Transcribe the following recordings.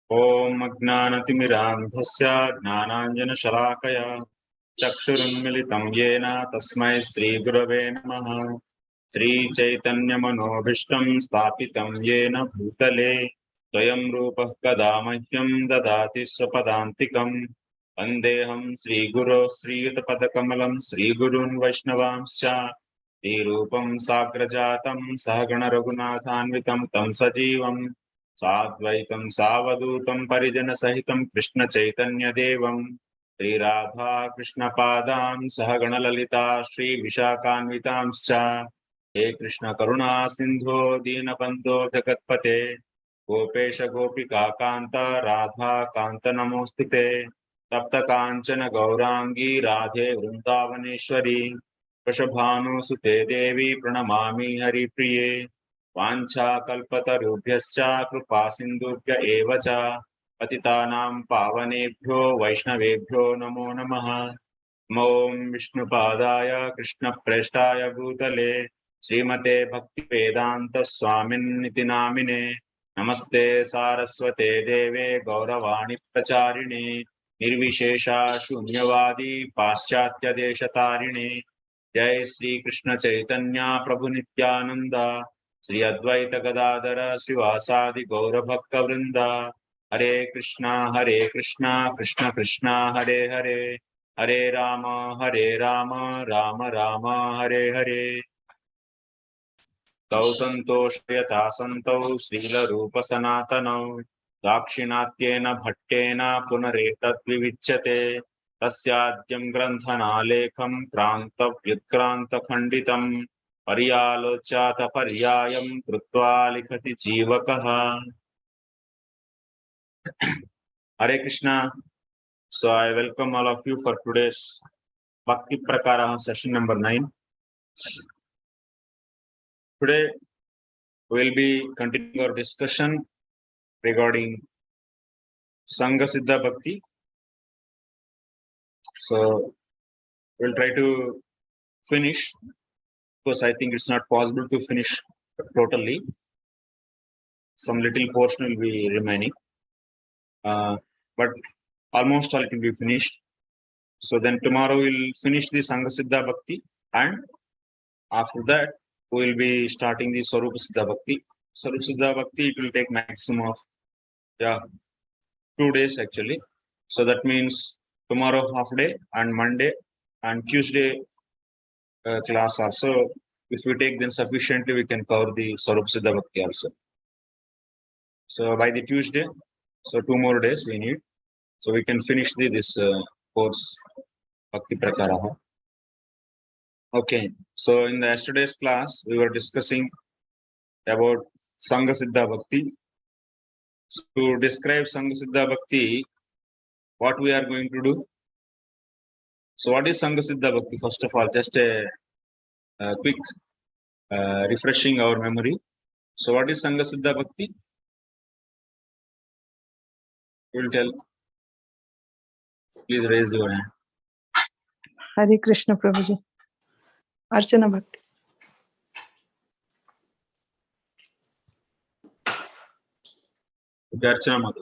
Om Agnanatimirandhasya Gnananjanashalaakaya Chakshurunmilitam Yena Tasmai Sri Gurave Namaha. Sri Chaitanya Manobhishtam Stapitam Yena Bhutale Swayam Rupah Kadamahyam Dadati Swapadantikam Vandeham Sri Guru Sri Yutapadakammalam Sri Gurun Vaishnavamscha Sri Rupam Sagrajatam Sahagana Raghunathanvitam Tam Sajivam Sadvaitam Savadutam Parijana Sahitam Krishna Chaitanya Devam Sri Radha Krishna Padam Sahagana Lalita Sri Vishakhanvitamscha He Krishna Karuna Sindho Deenabandho Jagatpate Gopesha Gopika Kanta Radha Kanta Namostute Tapta Kanchana Gaurangi Radhe Vrindavaneshwari Vrishabhanu Sute Devi Pranamami Hari Priye Vancha Kalpatarubhyascha Kripa Sindhubhya Eva Cha Patitanam Pavanebhyo Vaishnavebhyo Namo Namaha Om Vishnupadaya Krishna Preshtaya Bhutale Srimate Bhakti Vedanta Swaminiti Namine Namaste Saraswate Deve Gauravani Pracharine Nirvishesha Shunyavadi Paschatya Deshatarine Jai Sri Krishna Chaitanya Prabhu Nityananda Sri Advaita Gadadara Srivasadi Gaura Bhakta Vrinda Hare Krishna Krishna Krishna Hare Hare Hare Rama Rama Rama Hare Hare Tau Santoshayata Santau Srila Rupa Sanatanau Dakshinaatyena Bhattena Punaretat Vivichyate Tasyadyam Granthanaalekham Kranta Vyutkranta Khanditam Pariyalochata Pariyayam Krutva Likhati Jivakaha. Hare Krishna. So I welcome all of you for today's Bhakti Prakārāḥ session number 9. Today we will be continuing our discussion regarding Sangha Siddha Bhakti. So we'll try to finish, because I think it's not possible to finish totally. Some little portion will be remaining, but almost all it will be finished. So then tomorrow we'll finish the Sangha Siddha Bhakti, and after that we will be starting the Swarupa Siddha Bhakti. Swarupa Siddha Bhakti, it will take maximum of 2 days actually. So that means tomorrow half day and Monday and Tuesday class also. If we take then sufficiently, we can cover the Swarupa Siddha Bhakti also. So by the Tuesday, so 2 more days we need, so we can finish this course Bhakti Prakārāḥ. Okay, so in the yesterday's class we were discussing about Sangha Siddha Bhakti. So to describe Sangha Siddha Bhakti, what we are going to do? So what is Sangha Siddha Bhakti? First of all, just a quick refreshing our memory. So what is Sangha Siddha Bhakti? You will tell. Please raise your hand. Hare Krishna Prabhuji. Archana Bhakti. Archana Mother.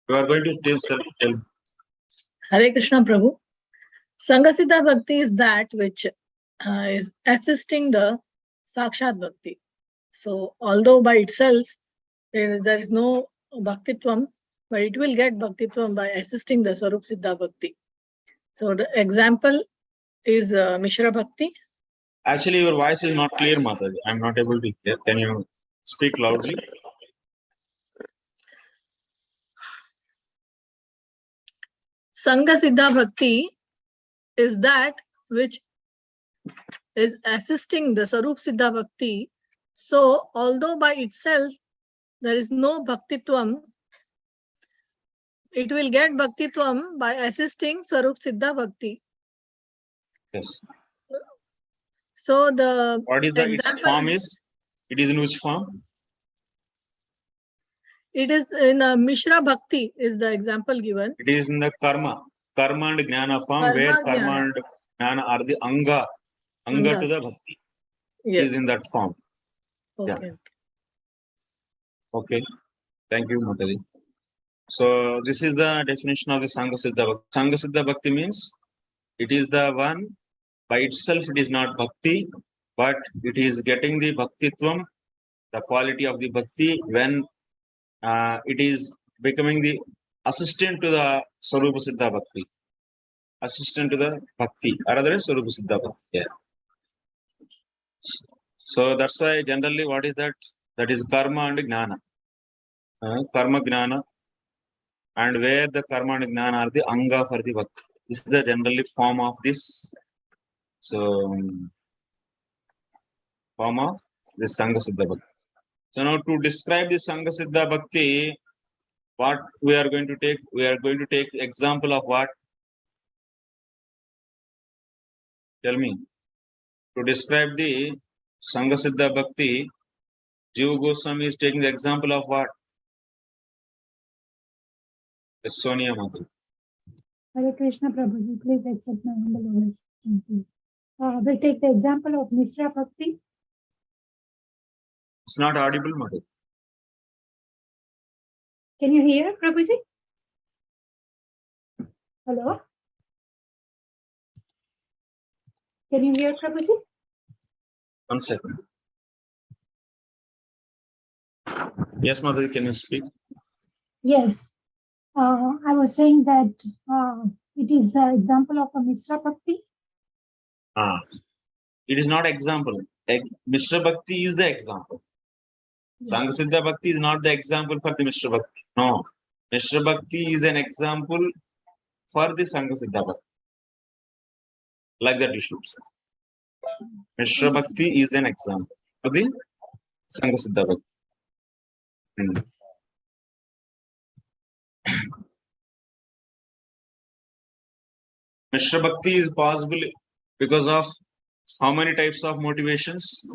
You are going to tell. Hare Krishna Prabhu. Sangha Siddha Bhakti is that which is assisting the Sakshat Bhakti. So although by itself there is no Bhaktitvam, but it will get Bhaktitvam by assisting the Swarup Siddha Bhakti. So the example is Mishra Bhakti. Actually, your voice is not clear, Mataji. I am not able to hear. Can you speak loudly? Sangha Siddha Bhakti is that which is assisting the Sarup Siddha Bhakti. So although by itself there is no Bhaktitvam, it will get Bhaktitvam by assisting Sarup Siddha Bhakti. Yes. So the what is the its form is? It is in which form? it is in Mishra Bhakti is the example given. It is in the karma and jnana form, where Karma, karma jnana. and jnana are the anga to Angas. the bhakti. It Yes. is in that form. Okay. Okay. Thank you, Mataji. So this is the definition of the Sangha Siddha Bhakti. Sangha Siddha Bhakti means it is the one by itself, it is not bhakti, but it is getting the bhaktitvam, the quality of the bhakti, when it is becoming the assistant to the Sarupa Siddha Bhakti. Assistant to the bhakti, or otherwise Sarupa Siddha Bhakti. Yeah. So that's why generally what is that? That is karma and jnana. Karma jnana, and where the karma and jnana are the anga for the bhakti. This is the generally form of this. So form of this Sangha Siddha Bhakti. So now to describe this Sangha Siddha Bhakti, what we are going to take? We are going to take example of what? Tell me. To describe the Sangha Siddha Bhakti, Jiva Goswami is taking the example of what? Yes, Sonia Mati. Hare Krishna Prabhuji, please accept my humble obeisances. We'll take the example of Mishra Bhakti. It's not audible, Mati. Can you hear, Prabhuji? Hello? Can you hear, Prabhuji? 1 second. Yes, Mati, can you speak? Yes. I was saying that it is an example of a Mishra Bhakti. It is not example. Mishra Bhakti is the example. Yes. Sangha Siddha Bhakti is not the example for the Mishra Bhakti. No. Mishra Bhakti is an example for the Sangha Siddha Bhakti. Like that you should say. Mishra Bhakti is an example for the Sangha Siddha Bhakti. Mishra Bhakti is possible because of how many types of motivations?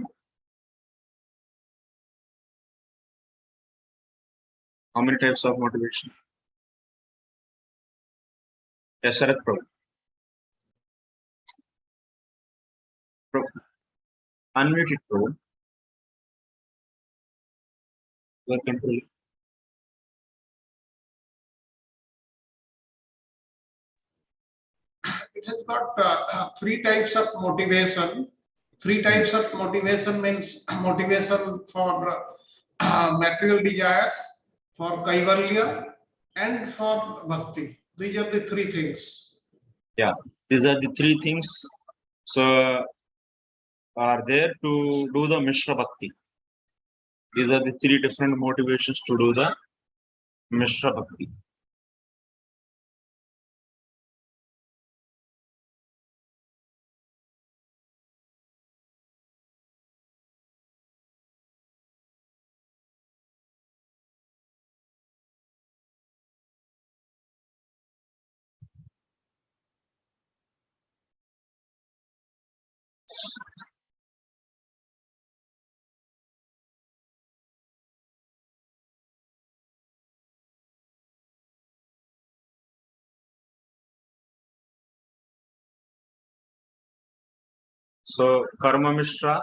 How many types of motivation? Yes, Sarath Prabhu. Unmute it, Prabhu. You are controlling. It has got 3 types of motivation. 3 types of motivation means motivation for material desires, for kaivalya, and for bhakti. These are the 3 things. Yeah, these are the 3 things. So are there to do the Mishra Bhakti. These are the 3 different motivations to do the Mishra Bhakti. So Karma Mishra,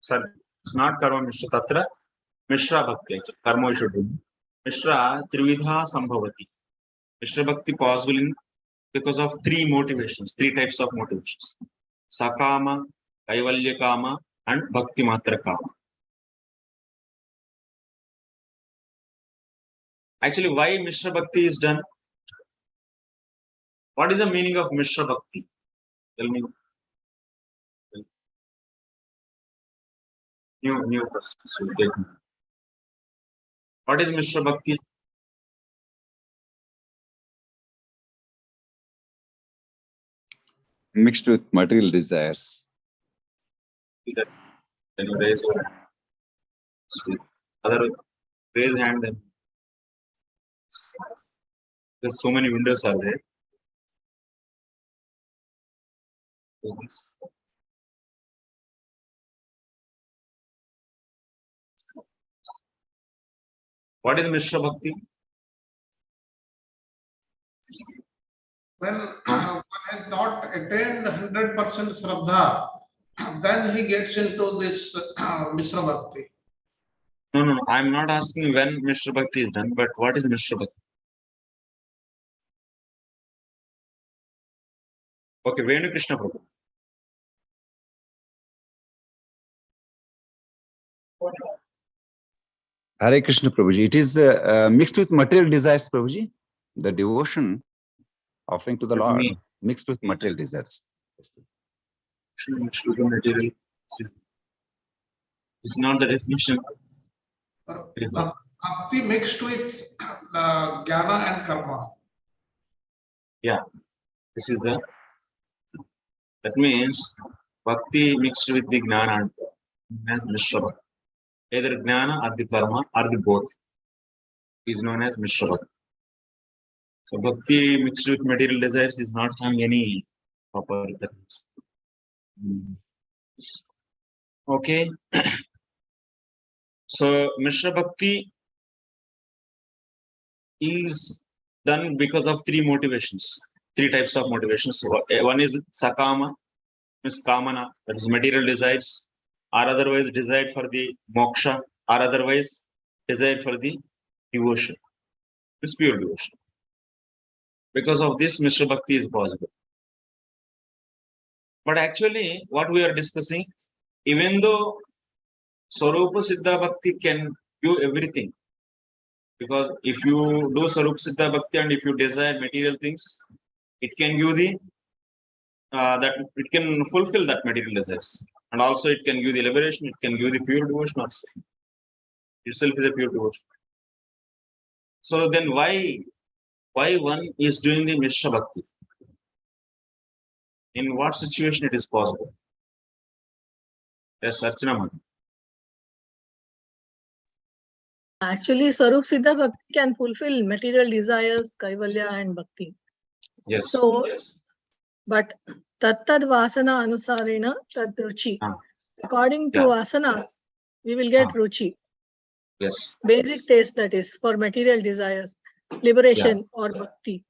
sorry, it's not Karma Mishra, Tatra Mishra Bhakti. Karma we should do. Mishra Trividha Sambhavati. Mishra Bhakti possible in because of 3 motivations, 3 types of motivations. Sakama, Kaivalya Kama, and Bhakti Matra Kama. Actually, why Mishra Bhakti is done? What is the meaning of Mishra Bhakti? Tell me. New persons will get me. What is Mishra Bhakti? Mixed with material desires. Is that? Can you raise your hand? Speak. Other raise hand then. There's so many windows are there. What is this? What is Mishra Bhakti? When one has not attained 100% Shraddha, then he gets into this Mishra Bhakti. No. I'm not asking when Mishra Bhakti is done, but what is Mishra Bhakti? Okay, Venu Krishna Prabhu. Hare Krishna Prabhuji. It is mixed with material desires, Prabhuji. The devotion offering to the What do you Lord mean? mixed with material desires. Mixed with the material. It's not the definition. Bhakti mixed with Jnana and Karma. Yeah, this is the. That means Bhakti mixed with the Jnana as Mishra Bhakti. Either Jnana or the Karma or the both is known as Mishra Bhakti. So Bhakti mixed with material desires is not having any proper terms. Okay. So Mishra Bhakti is done because of three motivations, three types of motivations. So, one is Sakama, means Kamana, that is material desires, or otherwise desired for the moksha, or otherwise desired for the devotion. It's pure devotion. Because of this, Mishra Bhakti is possible. But actually, what we are discussing, even though Swarupa Siddha Bhakti can do everything, because if you do Swarupa Siddha Bhakti and if you desire material things, it can give the that it can fulfill that material desires, and also it can give the liberation. It can give the pure devotion also. Itself is a pure devotion. So then, why one is doing the Mishra Bhakti? In what situation it is possible? Yes, Archana Mata. Actually, Sarup Siddha Bhakti can fulfill material desires, Kaivalya and Bhakti. Yes. So, yes. but Tattad Vasana Anusarena Tad Ruchi. According to asanas, we will get Ruchi. Yes. Basic taste, that is, for material desires, liberation or Bhakti.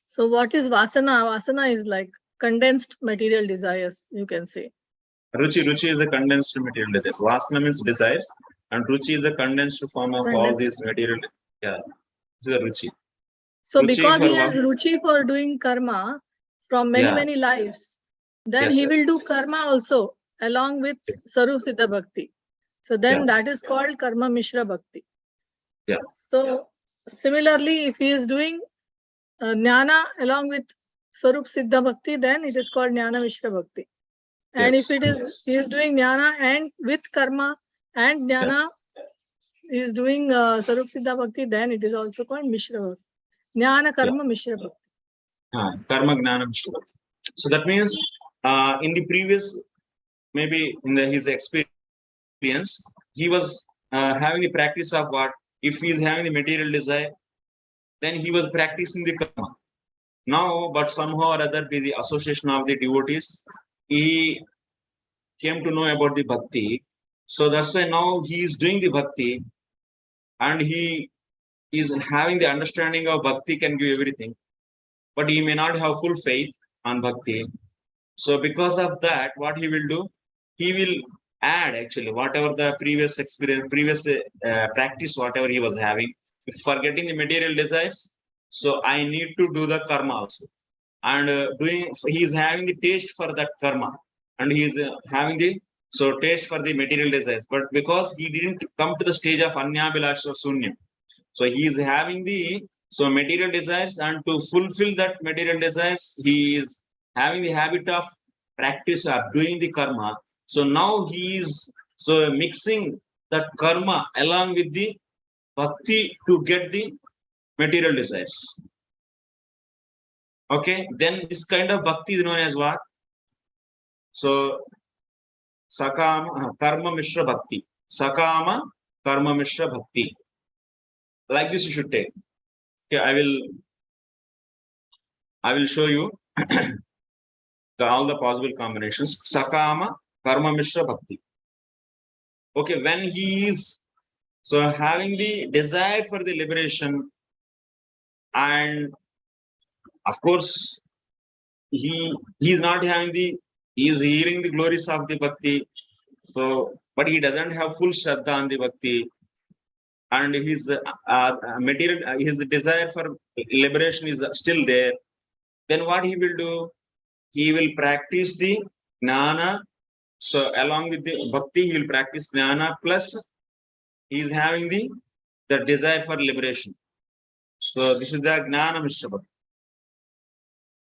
So what is Vasana? Vasana is like condensed material desires, you can say. Ruchi is a condensed material desires. Vasana means desires, and Ruchi is a condensed form of all these material. Yeah, this is a Ruchi. So Ruchi because he for has Ruchi for doing karma from many lives, then he will do karma also along with Sarup Siddha Bhakti. So then that is called Karma Mishra Bhakti. Yeah. So similarly, if he is doing Jnana along with Sarup Siddha Bhakti, then it is called Jnana Mishra Bhakti. And if it is, he is doing Jnana and with Karma and Jnana, he is doing Sarup Siddha Bhakti, then it is also called Mishra Bhakti. Jnana Karma Mishra Bhakti. Karma Jnana Mishra Bhakti. So that means in the previous, maybe in his experience, he was having the practice of what? If he is having the material desire, then he was practicing the karma. Now, but somehow or other, by the association of the devotees, he came to know about the bhakti. So that's why now he is doing the bhakti, and he is having the understanding of bhakti can give everything, but he may not have full faith on bhakti. So because of that, what he will do? He will add actually whatever the previous experience, previous practice, whatever he was having. If forgetting the material desires, so I need to do the karma also. And he is having the taste for that karma, and he is having the taste for the material desires. But because he didn't come to the stage of Anyabhilasha Sunyam, so he is having the material desires, and to fulfill that material desires, he is having the habit of practice of doing the karma. So now he is mixing that karma along with the bhakti to get the material desires. Okay, then this kind of bhakti is known as what? So Sakama Karma Mishra Bhakti. Sakama Karma Mishra Bhakti. Like this you should take. Okay, I will show you all the possible combinations. Sakama Karma Mishra Bhakti. Okay, when he is so having the desire for the liberation, and of course he is not having the, he is hearing the glories of the bhakti, so but he doesn't have full shraddha on the bhakti, and his material, his desire for liberation is still there. Then what he will do? He will practice the jnana. So along with the bhakti, he will practice jnana, plus he is having the desire for liberation. So this is the jnana mishra bhakti.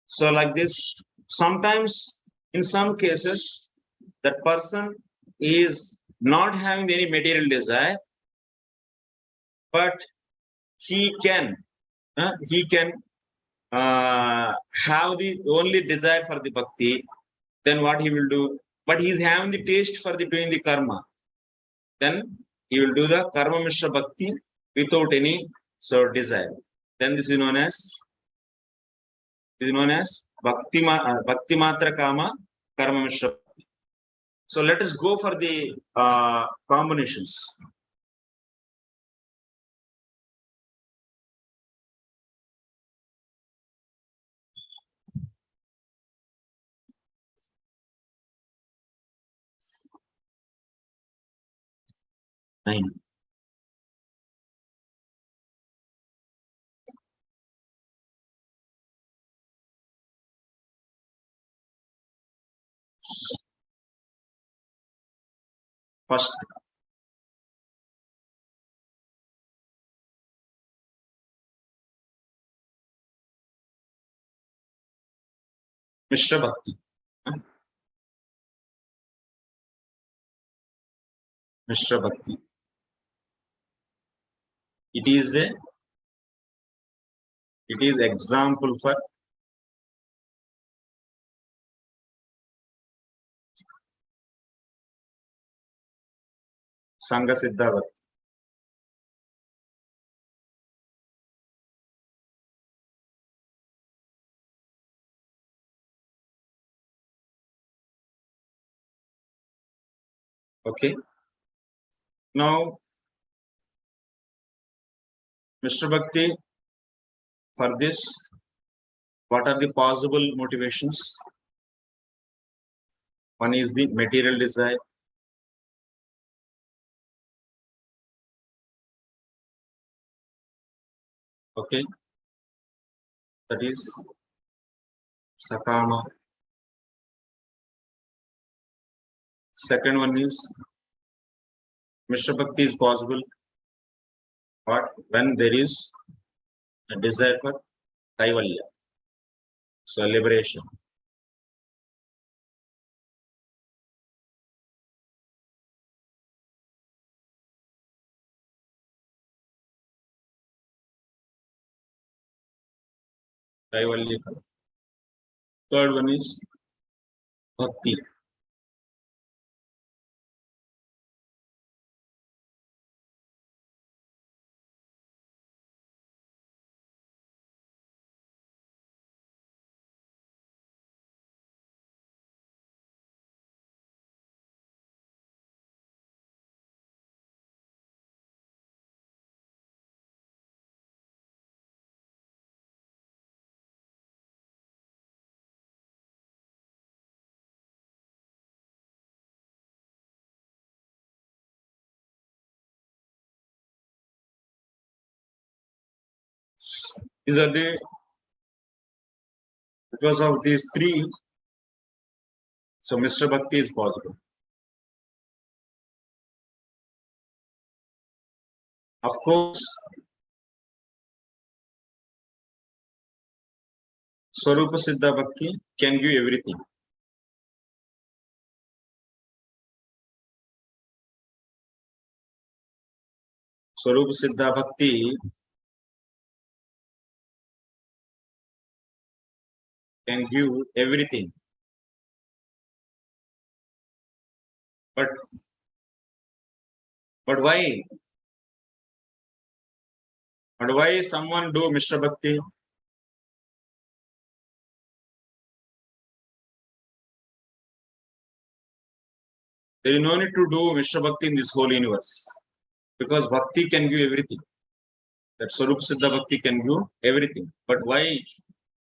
So like this, sometimes in some cases, that person is not having any material desire, but he can have the only desire for the bhakti. Then what he will do? But he is having the taste for the doing the karma. Then he will do the karma mishra bhakti without any desire. Then this is known as bhakti matra kama karma mishra bhakti. So let us go for the combinations. Nine. First, Mishra Bhakti. Mishra Bhakti. It is example for Sangha Siddha Bhakti. Okay. Now, Mishra Bhakti, for this, what are the possible motivations? One is the material desire. Okay. That is Sakama. Second one is Mishra Bhakti is possible, but when there is a desire for Kaivalya, so liberation. Kaivalya. Third one is Bhakti. These are the, because of these three, so Mishra Bhakti is possible. Of course, Swarupa Siddha Bhakti can give everything. Swarupa Siddha Bhakti can give everything. But why? But why someone do Mishra Bhakti? There is no need to do Mishra Bhakti in this whole universe. Because Bhakti can give everything. That Swarup Siddha Bhakti can give everything. But why?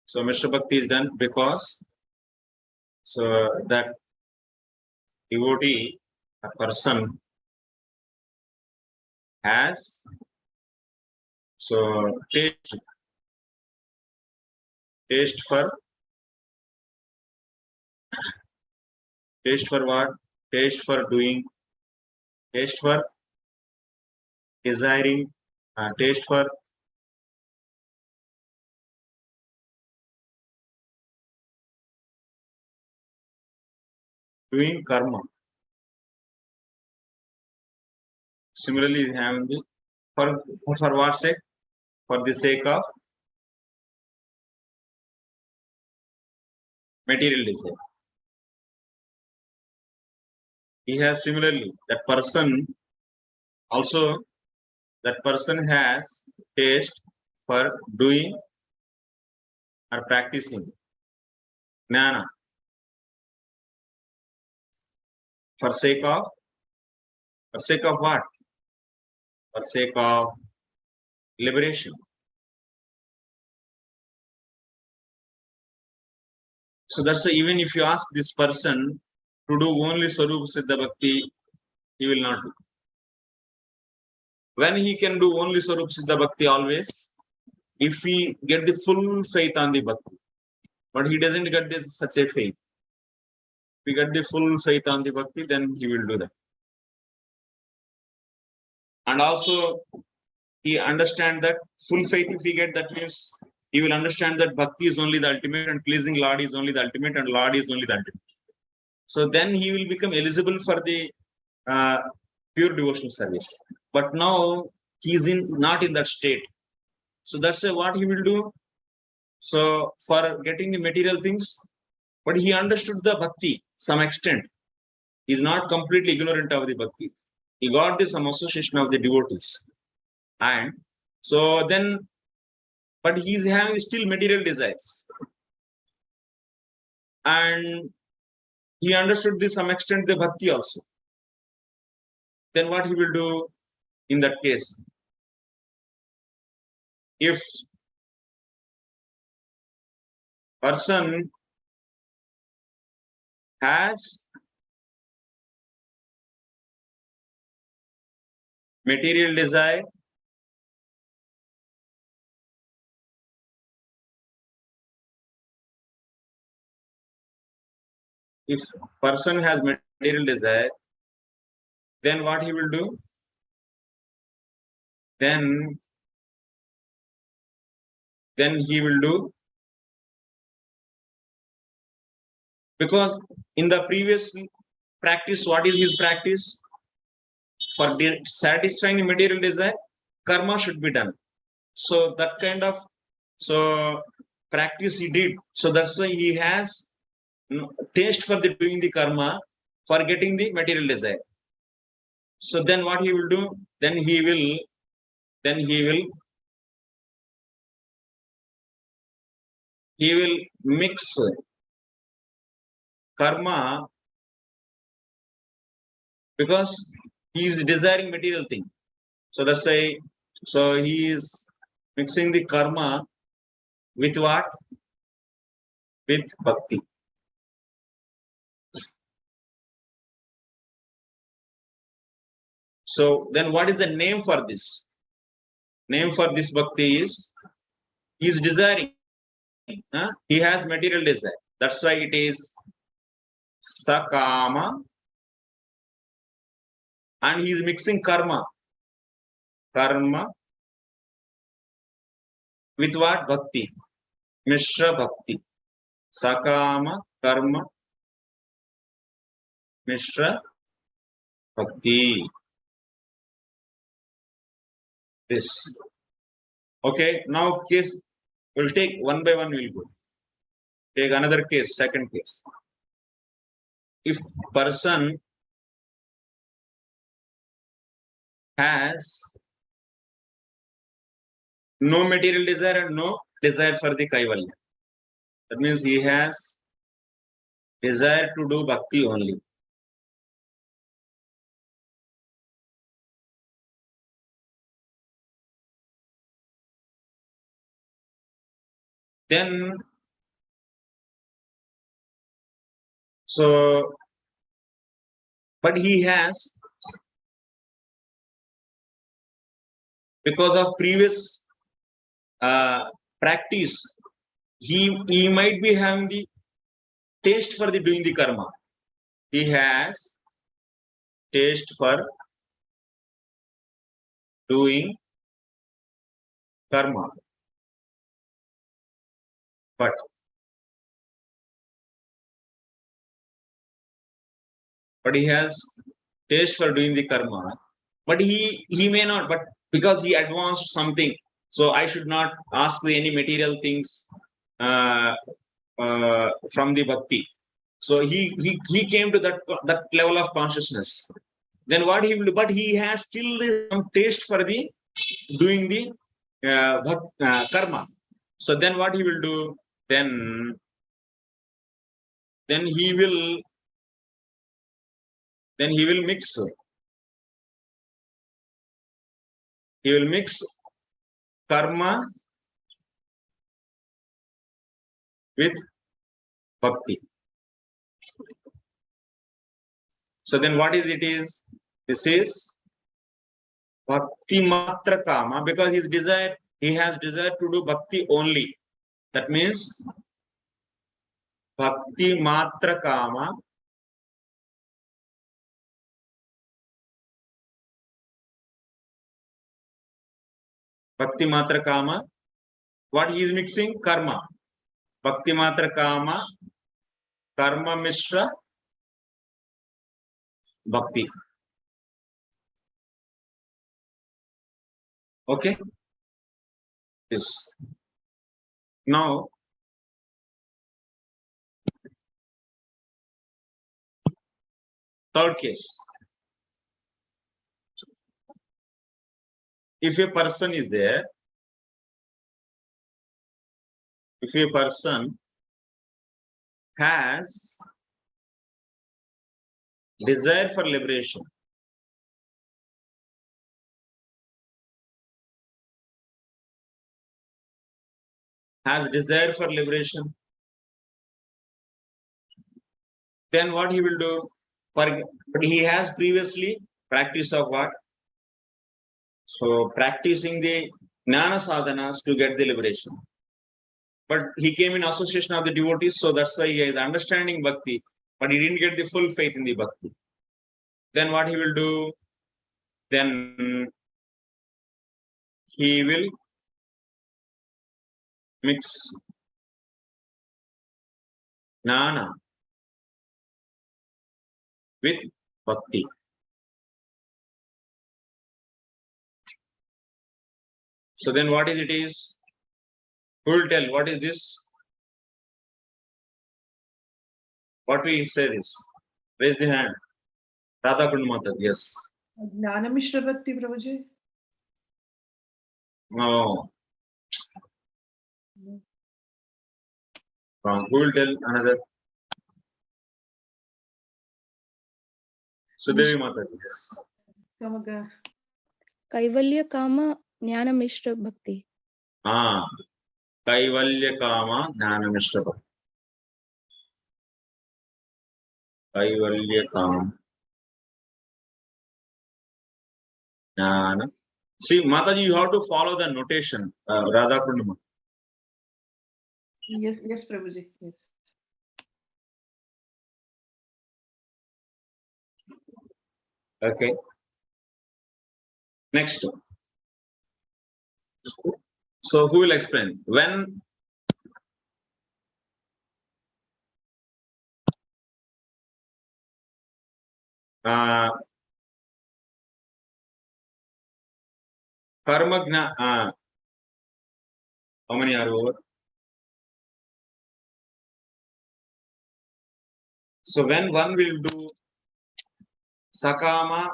So Mishra Bhakti is done because so that devotee, a person has so taste for what? Taste for doing, taste for desiring, taste for doing karma. Similarly, having the for what sake? For the sake of material desire. He has similarly that person also, that person has taste for doing or practicing jnana for sake of what? For sake of liberation. So that's why even if you ask this person to do only Swarupa Siddha Bhakti, he will not do. When he can do only Swarupa Siddha Bhakti always, if he get the full faith on the Bhakti, but he doesn't get this such a faith. If he get the full faith on the Bhakti, then he will do that. And also, he understand that full faith if he get, that means he will understand that Bhakti is only the ultimate and pleasing Lord is only the ultimate and Lord is only the ultimate. So then he will become eligible for the pure devotional service. But now he is not in that state. So that's what he will do. So for getting the material things, but he understood the Bhakti some extent. He is not completely ignorant of the Bhakti. He got the some association of the devotees. And so then, but he is having still material desires. And he understood this some extent the Bhakti also. Then what he will do in that case? If person has material desire, if person has material desire, then what he will do? Then he will do, because in the previous practice, what is his practice? For satisfying the material desire, karma should be done. So that kind of practice he did. So that's why he has taste for the doing the karma, for getting the material desire. So then what he will do? Then he will mix karma, because he is desiring material thing. So that's why, so he is mixing the karma with what? With bhakti. So then what is the name for this? Name for this bhakti is, he is desiring. He has material desire. That's why it is sakama. And he is mixing karma with what? Bhakti. Mishra Bhakti. Sakama karma Mishra Bhakti. This. Okay, now case we'll take one by one, we'll go. Take another case, second case. If person has no material desire and no desire for the kaivalya, that means he has desire to do bhakti only. Then, so, but he has, because of previous practice, he might be having the taste for the doing the karma. He has taste for doing karma, but he has taste for doing the karma, but he may not, but because he advanced something, so I should not ask any material things from the bhakti. So he came to that level of consciousness. Then what he will do? But he has still some taste for the doing the karma. So then what he will do? Then he will mix. He will mix karma with bhakti. So then what is it is? This is bhakti matra kama, because he has desire to do bhakti only. That means bhakti matra kama what he is mixing? Karma. Bhakti matra kama karma mishra bhakti. Okay. Yes. Now, third case. If a person is there, if a person has desire for liberation, then what he will do? But he has previously practice of what? So practicing the jnana sadhanas to get the liberation. But he came in association of the devotees, so that's why he is understanding bhakti, but he didn't get the full faith in the bhakti. Then what he will do? Then he will mix jnana with bhakti. So then what is it is? Who will tell what is this? What we say this? Raise the hand. Radha Kundmata, yes. Jnana Mishra Bhakti, Prabhuji. No. Wrong. Who will tell another? Sudevi Mata, yes. Kamaga. Kaivalya Kama Jnana Mishra Bhakti. Kaivalya Kama Jnana Mishra Bhakti. Kaivalya Kama Jnana. See, Mataji, you have to follow the notation. Radha Kundmata. Yes, Prabhuji. Yes. Okay. Next. So who will explain? When karma how many are over? So when one will do sakama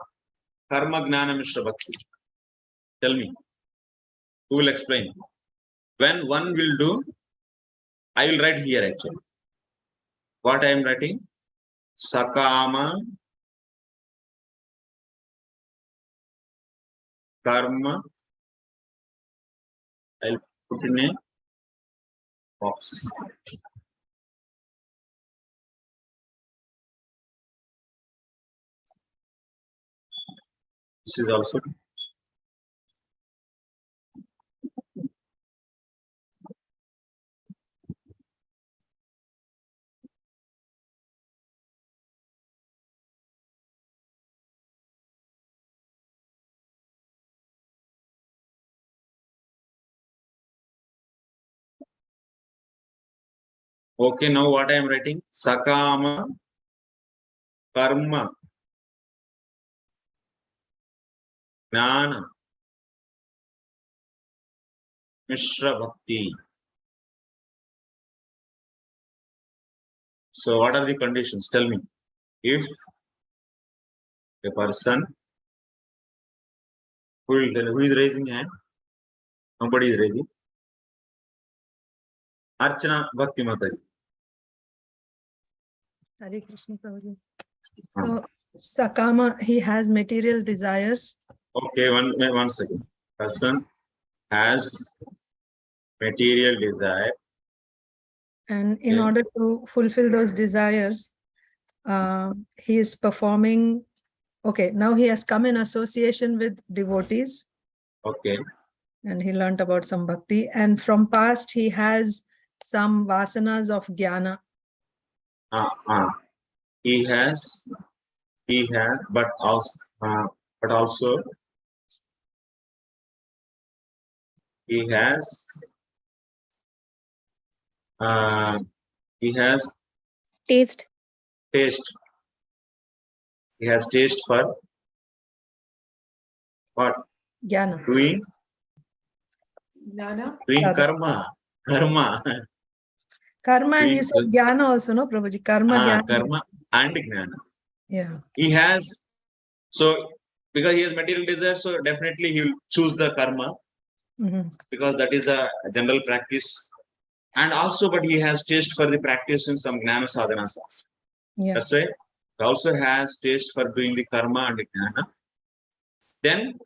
karma jnana mishra bhakti, tell me, who will explain? When one will do, I will write here actually. What I am writing? Sakama karma. I'll put in a box. This is also okay. Now what I am writing? Sakama karma jnana mishra bhakti. So what are the conditions? Tell me. If a person who is raising hand, nobody is raising. Archana Bhakti Mataji. Hare Krishna Prabhuji. So, Sakama, he has material desires. Okay, one second. Person has material desire. And in Okay. order to fulfill those desires, he is performing. Okay, now he has come in association with devotees. Okay. And he learned about some bhakti. And from past, he has some vasanas of jnana. He has, but also he has Taste. taste. He has taste for what? Jnana. Doing Jnana. karma. Karma, and you said jnana also, no, Prabhuji? Karma, jnana. Karma and jnana. Yeah. He has, so because he has material desire, so definitely he will choose the karma because that is a general practice. And also, but he has taste for the practice in some jnana sadhanas. Yeah. That's right. He also has taste for doing the karma and jnana. Then,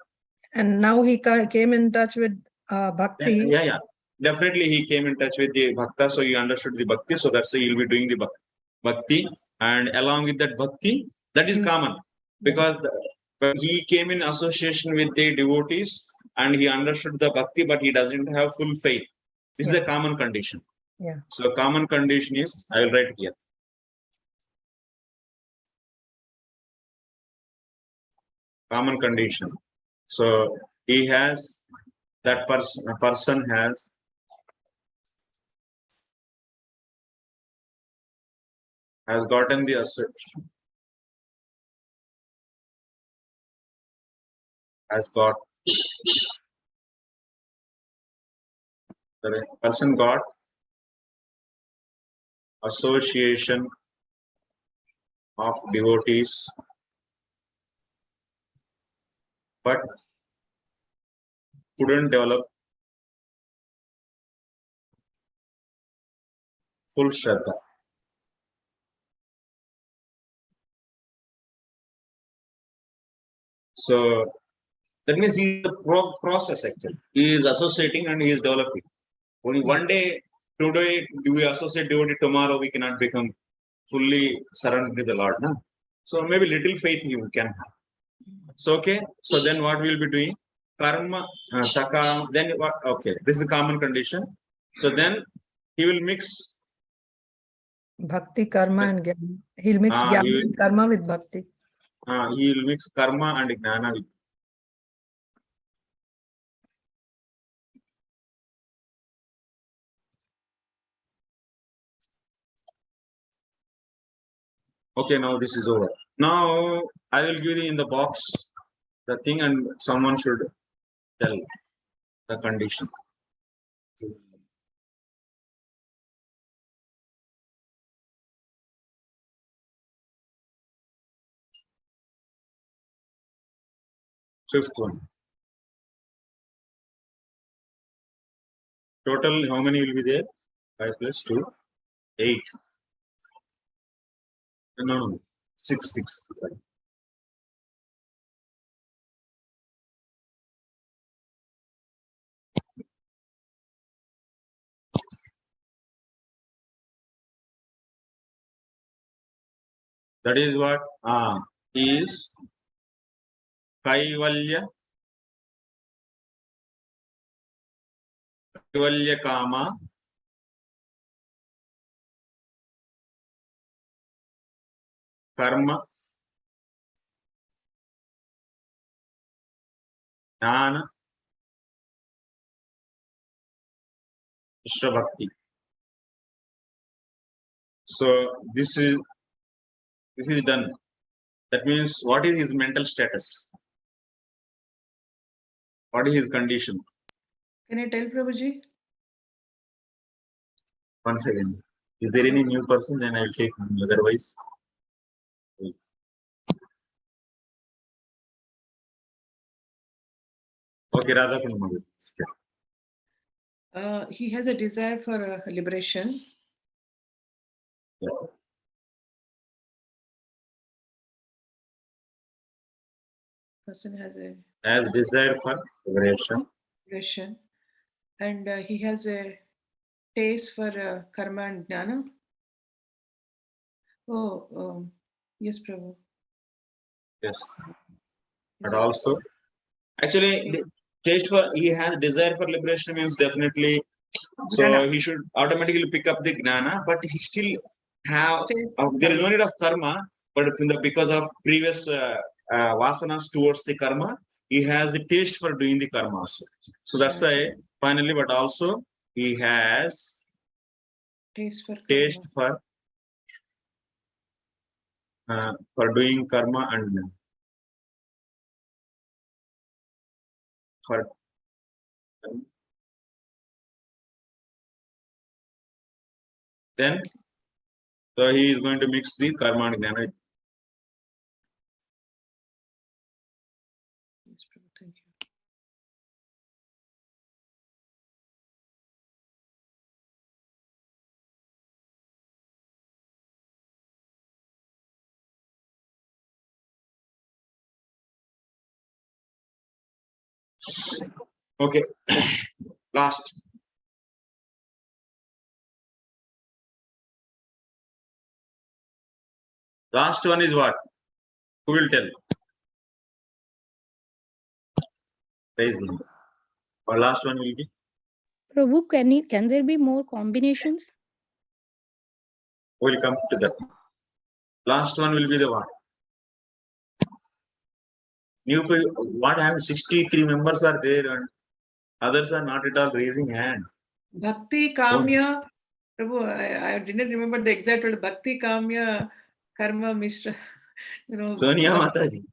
And now he came in touch with bhakti. yeah. Definitely he came in touch with the bhakta, so he understood the bhakti. So that's why he'll be doing the bhakti. And along with that bhakti, that is common because but he came in association with the devotees and he understood the bhakti, but he doesn't have full faith. This is a common condition. Yeah. So common condition is, I will write here. Common condition. So he has, that person has gotten the assertion, the person got association of devotees, but couldn't develop full Shraddha. So that means he is the process actually. He is associating and he is developing. Only one day, today, we associate devotee, tomorrow we cannot become fully surrendered to the Lord. No? So maybe little faith you can have. So okay, so then what we will be doing? Karma, sakam, then what? Okay, this is a common condition. So then he will mix Bhakti, karma, and jnana. He'll mix jnana and karma with bhakti. He will mix karma and jnana with. Okay, now this is over. Now I will give you in the box the thing and someone should tell the condition. Fifth one. Total, how many will be there? 5 plus 2, 8. No, 6. Sorry. That is what is Kaivalya Kama Karma Jnana Mishra Bhakti. So this is done. That means what is his mental status? What is his condition? Can I tell Prabhuji? Once again, is there any new person? Then I will take him. Otherwise, okay, Radha Kunmar. He has a desire for liberation. Yeah. Person has a Has desire for liberation. And he has a taste for karma and jnana. Oh, yes, Prabhu. Yes. But also, actually, the taste for he has desire for liberation means definitely. So Jnana. he should automatically pick up the gnana, but he still have. Taste There is no need of karma, but because of previous vasanas towards the karma, he has the taste for doing the karma also. So that's why finally, but also he has taste for taste karma. for doing karma and for then so he is going to mix the karma and jnana. Yes, Prabhu, thank you. Okay, last. Last one is what? Who will tell? Praise the Lord. Or last one will be? Prabhu, can there be more combinations? We'll come to that. Last one will be the what? New people, what happened? 63 members are there and others are not at all raising hand. Bhakti Kamya. Prabhu, I didn't remember the exact word. Bhakti Kamya Karma Mishra. Sonia Mataji.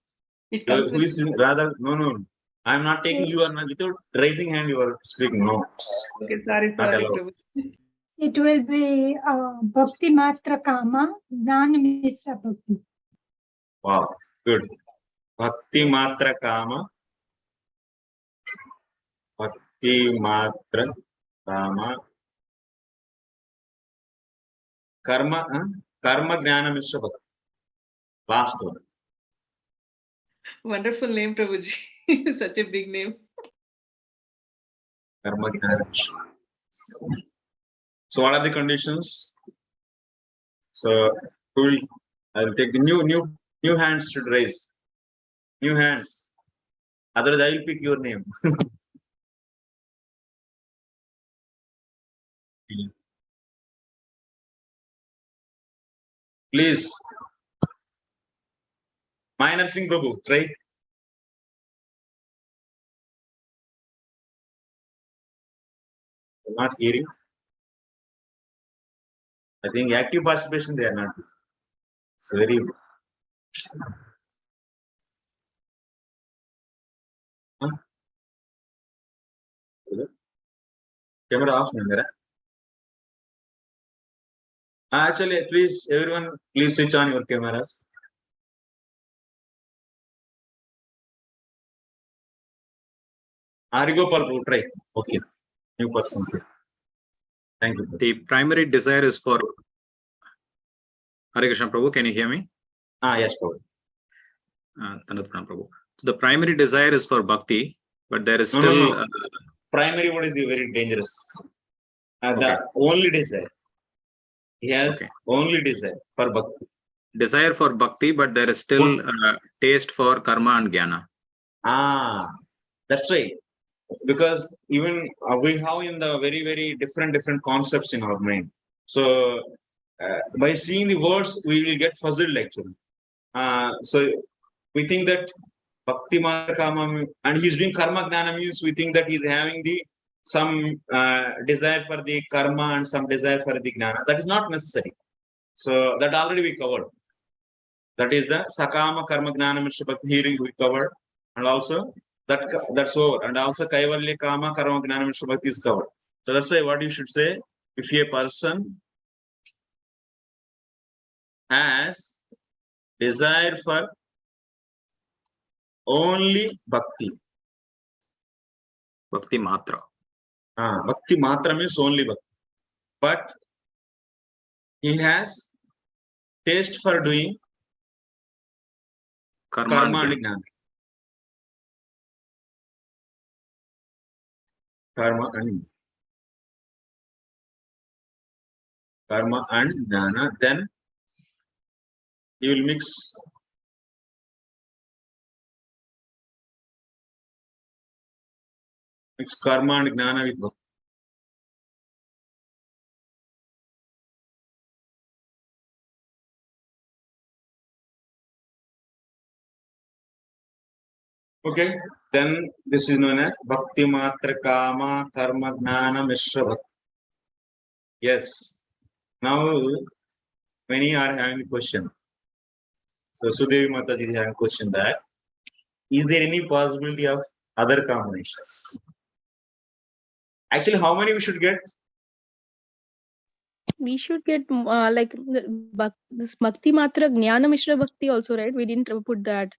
It comes Who with is rather? No. I'm not taking you or not. Without raising hand, you are speaking. No. okay, sorry, Not allowed. Prabhu. It will be Bhakti Matra Kama, Jnana Mishra Bhakti. Wow. Good. Bhakti Matra Kama. Bhakti Matra Kama. Karma. Karma Jnana Mishra Bhakti. Last one. Wonderful name, Prabhuji. Such a big name. Karma Jnana Mishra. So what are the conditions? So I will take the new hands should raise. New hands. Otherwise, I will pick your name. Please. Minor Singh Prabhu, try. Not hearing. I think active participation they are not. It's very. Huh? Camera off, Nandera. Actually, please, everyone, please switch on your cameras. Gopal, try. Okay. New person. Thank you. The primary desire is for Hare Krishna Prabhu. Can you hear me? Yes, Prabhu. Prabhu. So the primary desire is for bhakti, but there is still No. Primary one is very dangerous. The only desire. He has only desire for bhakti. desire for bhakti, but there is still taste for karma and jnana. That's right. Because even we have in the very different concepts in our mind. So by seeing the words, we will get fuzzled actually. So we think that bhakti matra kama, and he's doing karma jnana means we think that he's having the some desire for the karma and some desire for the jnana. That is not necessary. So that already we covered. That is the sakama karma jnana mishra bhakti, here we covered, and also that's over. And also kaivalya kama karma jnana mishra bhakti is covered. So that's why what you should say, if a person has desire for only bhakti. Bhakti matra. Bhakti matra means only bhakti. But he has taste for doing karma and jnana. Karma and jnana, then he will mix karma and jnana with bhakti. Okay, then this is known as bhakti matra kama karma jnana mishra bhakti. Yes. Now many are having a question. So Sudevi Mataji is having a question that is there any possibility of other combinations? Actually, how many we should get? We should get like this Bhakti Matra Jnana Mishra Bhakti also, right? We didn't put that.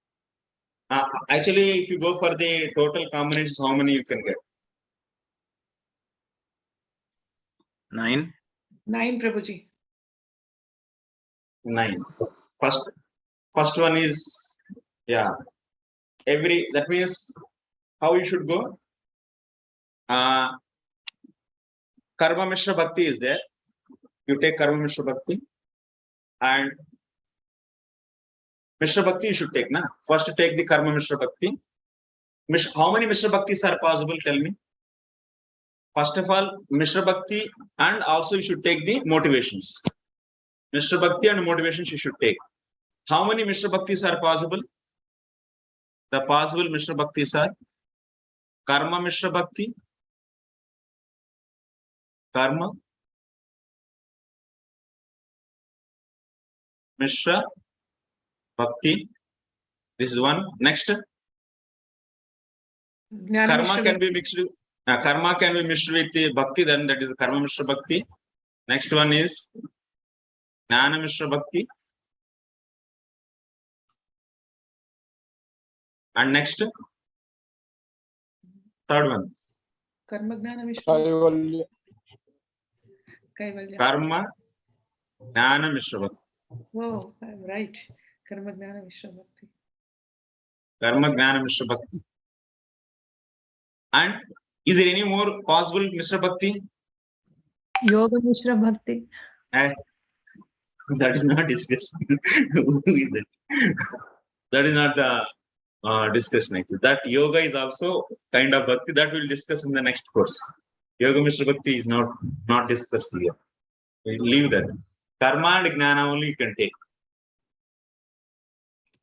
Actually, if you go for the total combinations, how many you can get? 9. 9, Prabhuji. 9. First one is, yeah. That means how you should go? Karma Mishra Bhakti is there. You take Karma Mishra Bhakti and Mishra Bhakti you should take, na? First take the Karma Mishra Bhakti. How many Mishra Bhaktis are possible? Tell me. First of all, Mishra Bhakti, and also you should take the motivations. Mishra Bhakti and motivations you should take. How many Mishra Bhaktis are possible? The possible Mishra Bhaktis are Karma Mishra Bhakti, Karma Mishra Bhakti. This is one. Next, Jnana karma Mishra can be mixed. Karma can be mixed with the bhakti. Then that is Karma Mishra Bhakti. Next one is Jnana Mishra Bhakti. And next, third one. Karma Jnana Mishra. Kaivalya. Karma Jnana Mishra Bhakti. Oh, I'm right. Karma Jnana Mishra Bhakti. Karma Jnana Mishra Bhakti. And is there any more possible Mishra Bhakti? Yoga Mishra Bhakti. That is not discussion. Who is that? That is not the discussion actually. That yoga is also kind of bhakti that we'll discuss in the next course. Yoga Mishra Bhakti is not discussed here. We'll leave that. Karma and jnana only you can take.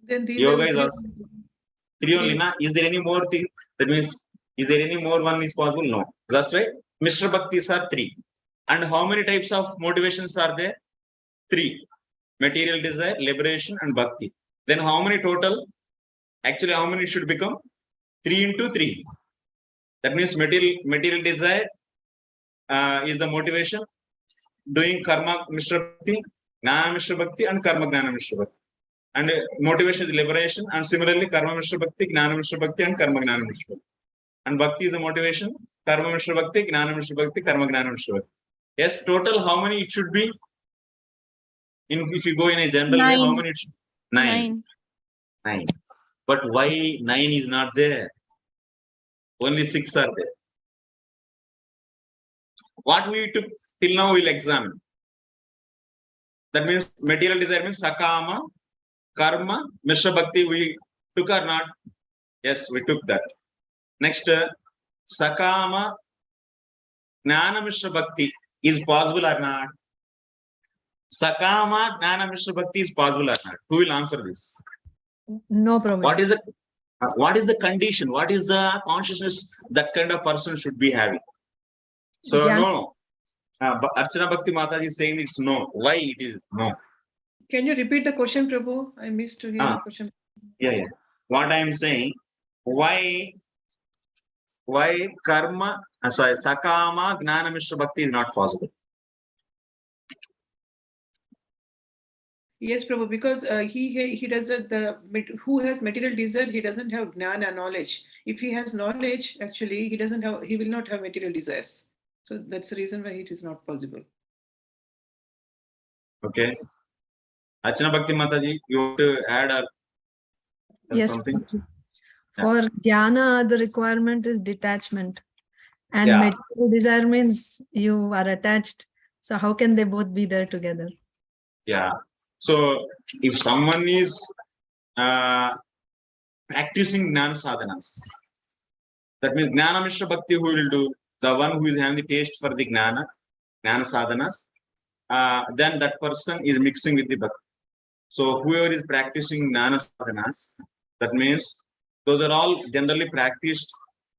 Then these Yoga are is also three only. Na? Is there any more thing? That means, is there any more one is possible? No. That's right. Mishra Bhaktis are 3. And how many types of motivations are there? 3. Material desire, liberation, and bhakti. Then how many total? Actually, how many should become? 3 into 3. That means material desire is the motivation. Doing karma Mishra Bhakti, Jnana Mishra Bhakti, and Karma Jnana Mishra Bhakti. And motivation is liberation. And similarly, Karma Mishra Bhakti, Jnana Mishra Bhakti, and Karma Jnana Mishra Bhakti. And Bhakti is the motivation. Karma Mishra Bhakti, Jnana Mishra Bhakti, Karma Jnana Mishra Bhakti. Yes, total how many it should be? If you go in a general way, how many it should? 9. 9. But why 9 is not there? Only 6 are there. What we took till now we'll examine. That means material desire means sakama, karma, mishra bhakti. We took or not? Yes, we took that. Next, sakama, gnana mishra bhakti is possible or not? Sakama, gnana mishra bhakti is possible or not? Who will answer this? No problem. What is the condition? What is the consciousness that kind of person should be having? So Yeah. no. Archana Bhakti Mataji is saying it's no. Why it is no? Can you repeat the question, Prabhu? I missed to hear the question. Yeah. What I am saying, why karma, sakama, gnana mishra bhakti is not possible? Yes, Prabhu, because he doesn't, who has material desire, he doesn't have gnana, knowledge. If he has knowledge, actually, he will not have material desires. So that's the reason why it is not possible. Okay. Archana Bhakti Mataji, you want to add or Yes. something? For jnana, the requirement is detachment. And Yeah. material desire means you are attached. So how can they both be there together? Yeah. So if someone is practicing gnana sadhanas, that means gnana mishra bhakti, who will do? The one who is having the taste for the gnana sadhanas, then that person is mixing with the bhakti. So whoever is practicing gnana sadhanas, that means those are all generally practiced.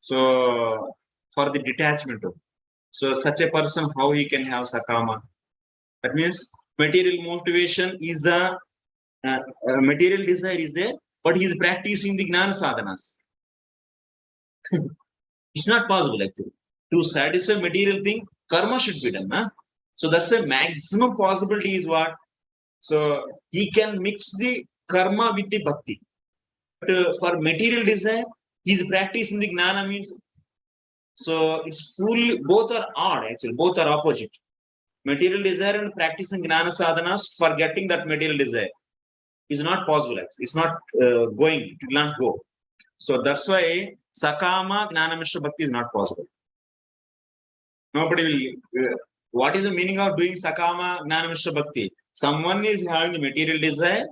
So for the detachment. So such a person, how he can have sakama? That means material motivation is the material desire is there, but he is practicing the gnana sadhanas. It's not possible actually. To satisfy material thing, karma should be done. Huh? So that's a maximum possibility is what? So he can mix the karma with the bhakti. But for material desire, he is practicing the gnana means. So it's fully, both are odd actually, both are opposite. Material desire and practicing gnana sadhanas, forgetting that material desire is not possible actually. It's not going, it will not go. So that's why sakama gnana mishra bhakti is not possible. Nobody will. What is the meaning of doing sakama gnana mishra bhakti? Someone is having the material desire,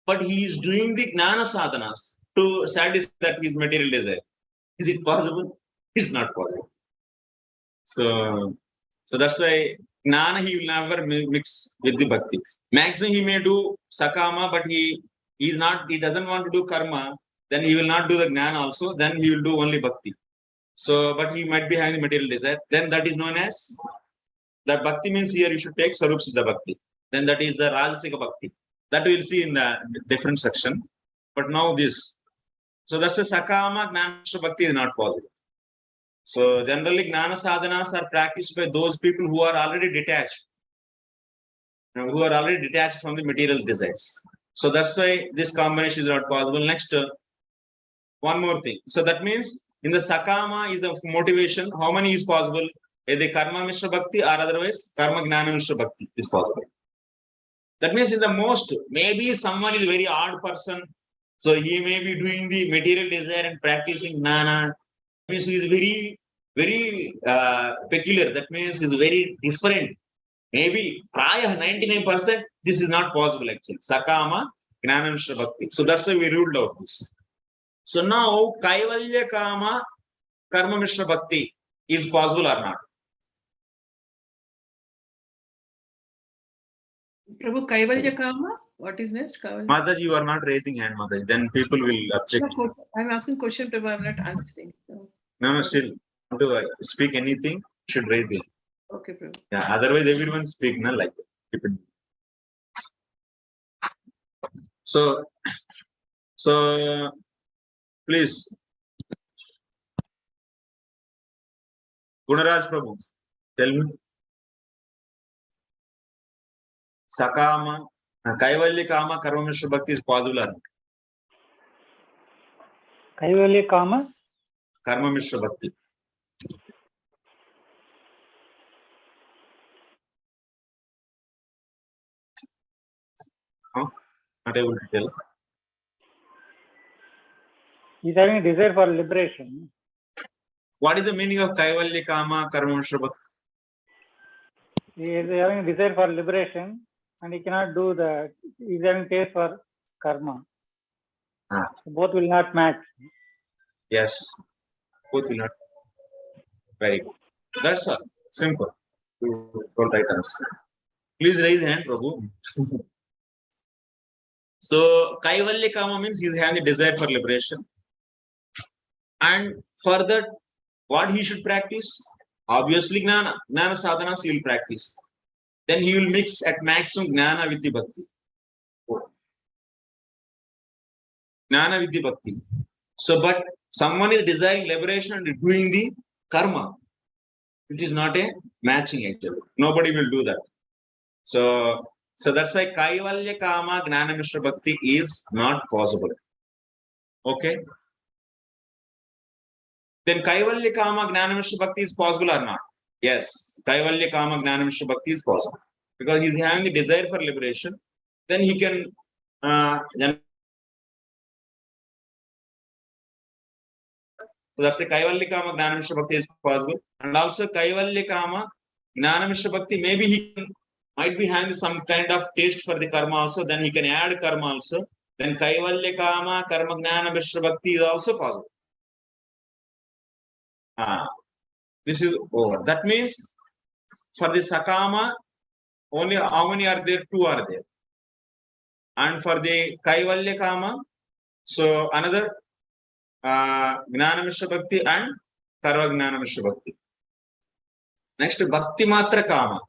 but he is doing the gnana sadhanas to satisfy that his material desire. Is it possible? It's not possible. So that's why gnana he will never mix with the bhakti. Maximum he may do sakama, but he doesn't want to do karma. Then he will not do the gnana also. Then he will do only bhakti. So, but he might be having the material desire. Then that is known as that bhakti means here you should take Sarup Siddha Bhakti. Then that is the Rajasika Bhakti. That we will see in the different section. But now this. So that's a sakama gnana bhakti is not possible. So generally gnana sadhanas are practiced by those people who are already detached. Who are already detached from the material desires. So that's why this combination is not possible. Next, one more thing. So that means in the sakama is the motivation. How many is possible? Either karma mishra bhakti or otherwise karma gnana mishra bhakti is possible. That means in the most, maybe someone is a very odd person. So he may be doing the material desire and practicing gnana. Means he is very, very peculiar. That means he is very different. Maybe praya 99%, this is not possible actually. Sakama, gnana mishra bhakti. So that's why we ruled out this. So now kaivalya kama, karma mishra bhakti is possible or not? Prabhu, Kaivalya Kama, what is next? Kaivalya? Mataji, you are not raising hand, Mataji. Then people will object. I'm asking question, Prabhu, I'm not answering. So. No, still, to speak anything, should raise it. Okay, Prabhu. Yeah, otherwise everyone speak, no, like that. So, please. Gunaraj Prabhu, tell me. Sakama, Kaivalya Kama, Karma Mishra Bhakti is possible or not? Kaivalya Kama? Karma Mishra Bhakti. Huh? Not able to tell. He's having a desire for liberation. What is the meaning of Kaivalya Kama, Karma Mishra Bhakti? He is having a desire for liberation. and he cannot do the, he's having taste for karma. Ah. Both will not match. Yes, both will not. Very good. That's all. Simple. You don't right answer. Please raise hand, Prabhu. So, Kaivalya Kama means he's having the desire for liberation. And further, what he should practice? Obviously, Gnana. Gnana sadhanas he will practice. Then he will mix at maximum Gnana with the Bhakti. Gnana with the Bhakti. So, but someone is desiring liberation and doing the karma. It is not a matching actually. Nobody will do that. So that's why Kaivalya Kama Gnana Mishra Bhakti is not possible. Okay. Then Kaivalya Kama Gnana Mishra Bhakti is possible or not? Yes. Kaivalya Kama Gnana Mishra Bhakti is possible. Because he is having the desire for liberation. Then he can so that's a Kaivalya Kama Gnana Mishra Bhakti is possible. And also Kaivalya Kama Gnana Mishra Bhakti, maybe he might be having some kind of taste for the karma also, then he can add karma also. Then Kaivalya Kama Karma Gnana Mishra Bhakti is also possible. This is over. That means for the Sakama, only how many are there? 2 are there. And for the Kaivalya Kama, so another Gnana Mishra Bhakti and Karma Gnana Mishra Bhakti. Next, Bhakti Matra Kama.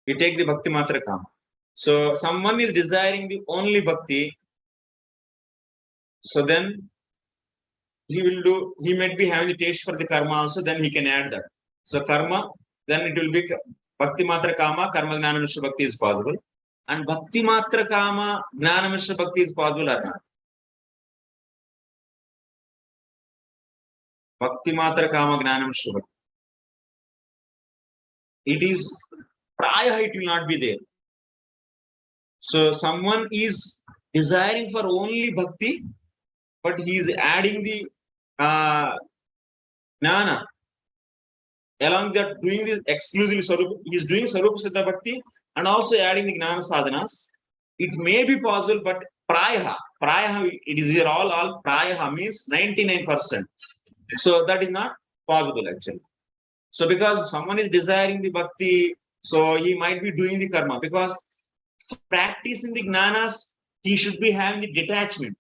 We take the Bhakti Matra Kama. So someone is desiring the only Bhakti. So then he might be having the taste for the karma also, then he can add that. So karma, then it will be Bhakti Matra Kama, Karma Gnana Mishra Bhakti is possible. And Bhakti Matra Kama, Gnana Mishra Bhakti is possible or not? Bhakti Matra Kama, Gnana Mishra Bhakti. It is, Prakārāḥ, it will not be there. So someone is desiring for only Bhakti, but he is adding the Gnana. Along that, doing this exclusively Sarupa, he is doing Sarupa Siddha Bhakti and also adding the Gnana sadhanas. It may be possible, but Prakārāḥ, it is here all Prakārāḥ means 99%. So that is not possible actually. So because someone is desiring the Bhakti, so he might be doing the karma. Because practicing the Gnanas, he should be having the detachment.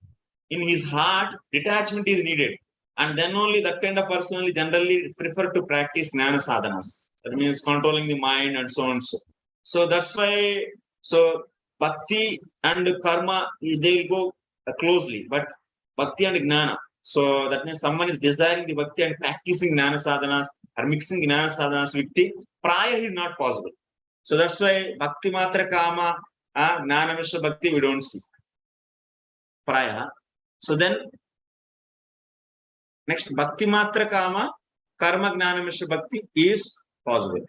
In his heart, detachment is needed. And then only that kind of person will generally prefer to practice Gnana sadhanas. That means controlling the mind and so on and so. So that's why, so Bhakti and karma, they will go closely. But Bhakti and Gnana. So that means someone is desiring the Bhakti and practicing Gnana sadhanas or mixing Gnana sadhanas with the Prakārāḥ is not possible. So that's why Bhakti Matra Kama, Gnana Mishra Bhakti we don't see. Prakārāḥ. So then, next Bhakti Matra Kama, Karma Gnana Mishra Bhakti is possible.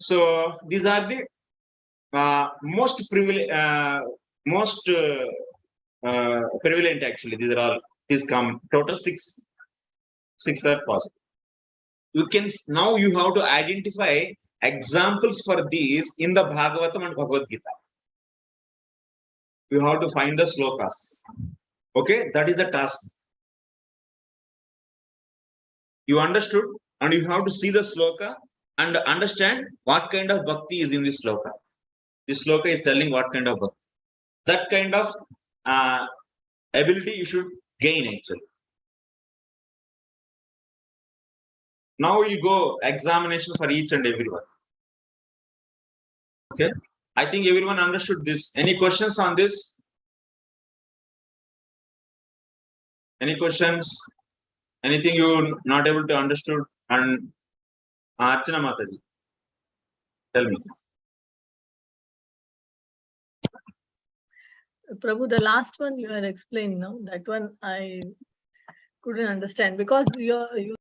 So these are the most prevalent actually. These are all. These come total 6 are possible. You can now you have to identify examples for these in the Bhagavatam and Bhagavad Gita. You have to find the slokas. Okay, that is the task. You understood, and you have to see the sloka and understand what kind of bhakti is in this sloka. This sloka is telling what kind of bhakti. That kind of ability you should gain actually. Now we'll go examination for each and everyone. Okay, I think everyone understood this. Any questions on this? Any questions? Anything you're not able to understood? And Archana Mataji, tell me. Prabhu, the last one you had explained, no? That one I couldn't understand because you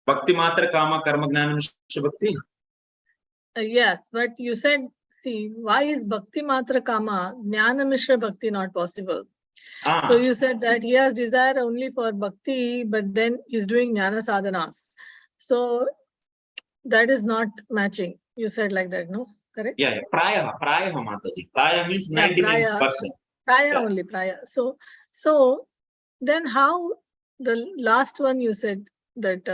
Bhakti Matra Kama Karma Gnana Mishra Bhakti. Yes, but you said, see, why is Bhakti Matra Kama, Jnana Mishra Bhakti not possible? So you said that he has desire only for Bhakti, but then he's doing Jnana sadhanas. So that is not matching. You said like that, no? Correct? Yeah, Prayaḥ Mataji. Prayaḥ means Yeah, 99%. Praya Yeah. only, Praya. So then how the last one you said that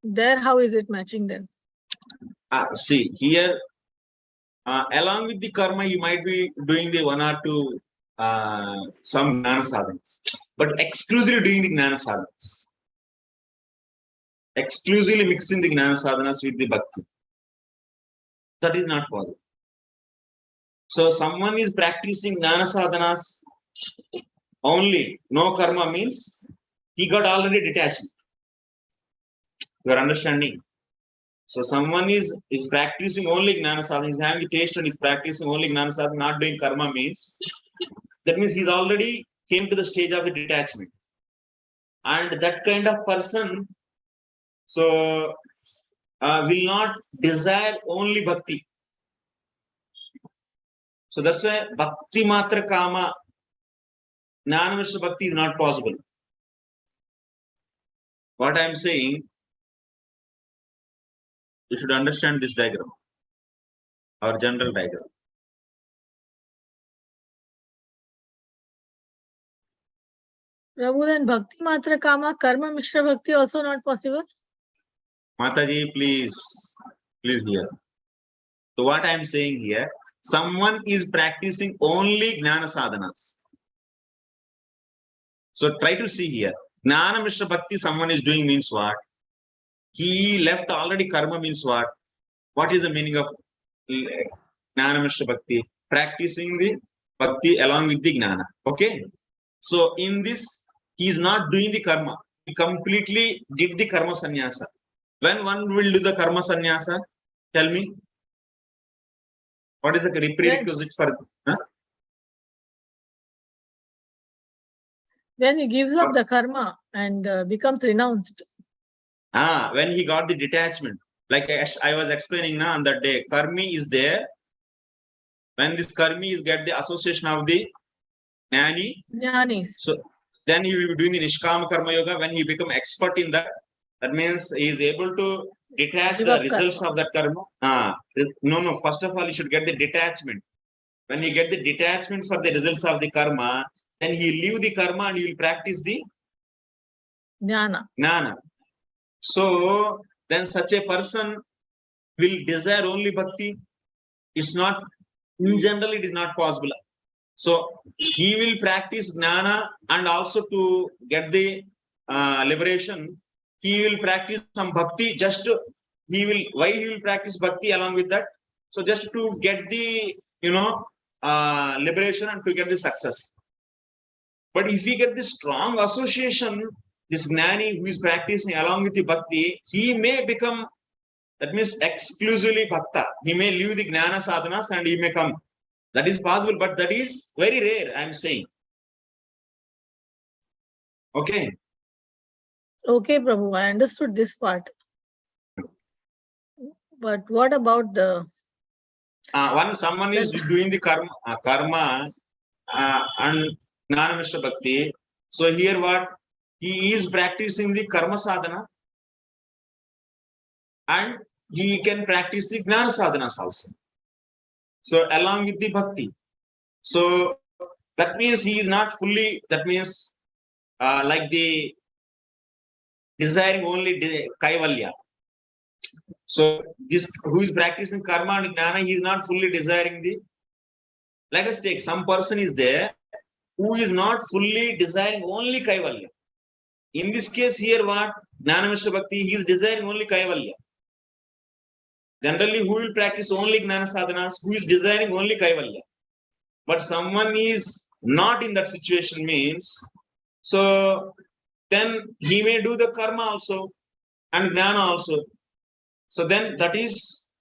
there, how is it matching then? See, here, along with the karma, he might be doing the one or two some gnana sadhanas, but exclusively doing the gnana sadhanas. Exclusively mixing the gnana sadhanas with the bhakti. That is not possible. So someone is practicing gnana sadhanas only, no karma means he got already detachment. You are understanding? So someone is practicing only gnana sadhana, he's having the taste and is practicing only gnana sadhana, not doing karma means, that means he's already came to the stage of the detachment. And that kind of person, so will not desire only bhakti. So that's why bhakti matra kama, gnana mishra bhakti is not possible. What I am saying, you should understand this diagram, our general diagram. Prabhu, then Bhakti Matra Kama, Karma Mishra Bhakti also not possible? Mataji, please hear. So what I am saying here, someone is practicing only gnana sadhanas. So try to see here. Gnana Mishra Bhakti someone is doing means what? He left already karma means what? What is the meaning of Gnana Mishra Bhakti? Practicing the bhakti along with the gnana. Okay? So in this, he is not doing the karma. He completely did the karma sannyasa. When one will do the karma sannyasa, tell me. What is the prerequisite for? Huh? When he gives up the karma and becomes renounced. When he got the detachment. Like I was explaining now on that day, karmi is there. When this karmi is get the association of the jnanis. So then he will be doing the nishkama karma yoga. When he become expert in that, that means he is able to detach the results of that karma. No. First of all, he should get the detachment. When he get the detachment for the results of the karma, then he leave the karma and he will practice the jnana. So then such a person will desire only bhakti. It's not, in general, it is not possible. So he will practice jnana and also to get the liberation, he will practice some bhakti. Why he will practice bhakti along with that? So just to get the, liberation and to get the success. But if we get the strong association, this gnani who is practicing along with the bhakti, he may become, that means exclusively bhakta. He may leave the gnana sadhanas and he may come. That is possible, but that is very rare, I am saying. Okay. Okay, Prabhu, I understood this part. But what about the... someone is doing the karma and gnana mishra bhakti. So here what? He is practicing the karma sadhana and he can practice the gnana sadhanas also. So along with the bhakti. So that means he is not fully, that means like the desiring only kaivalya. So this who is practicing karma and gnana, he is not fully desiring the. Let us take some person is there who is not fully desiring only kaivalya. In this case here what? Gnana mishra bhakti, he is desiring only kaivalya. Generally, who will practice only gnana sadhanas? Who is desiring only kaivalya? But someone is not in that situation means, so then he may do the karma also and gnana also. So then that is,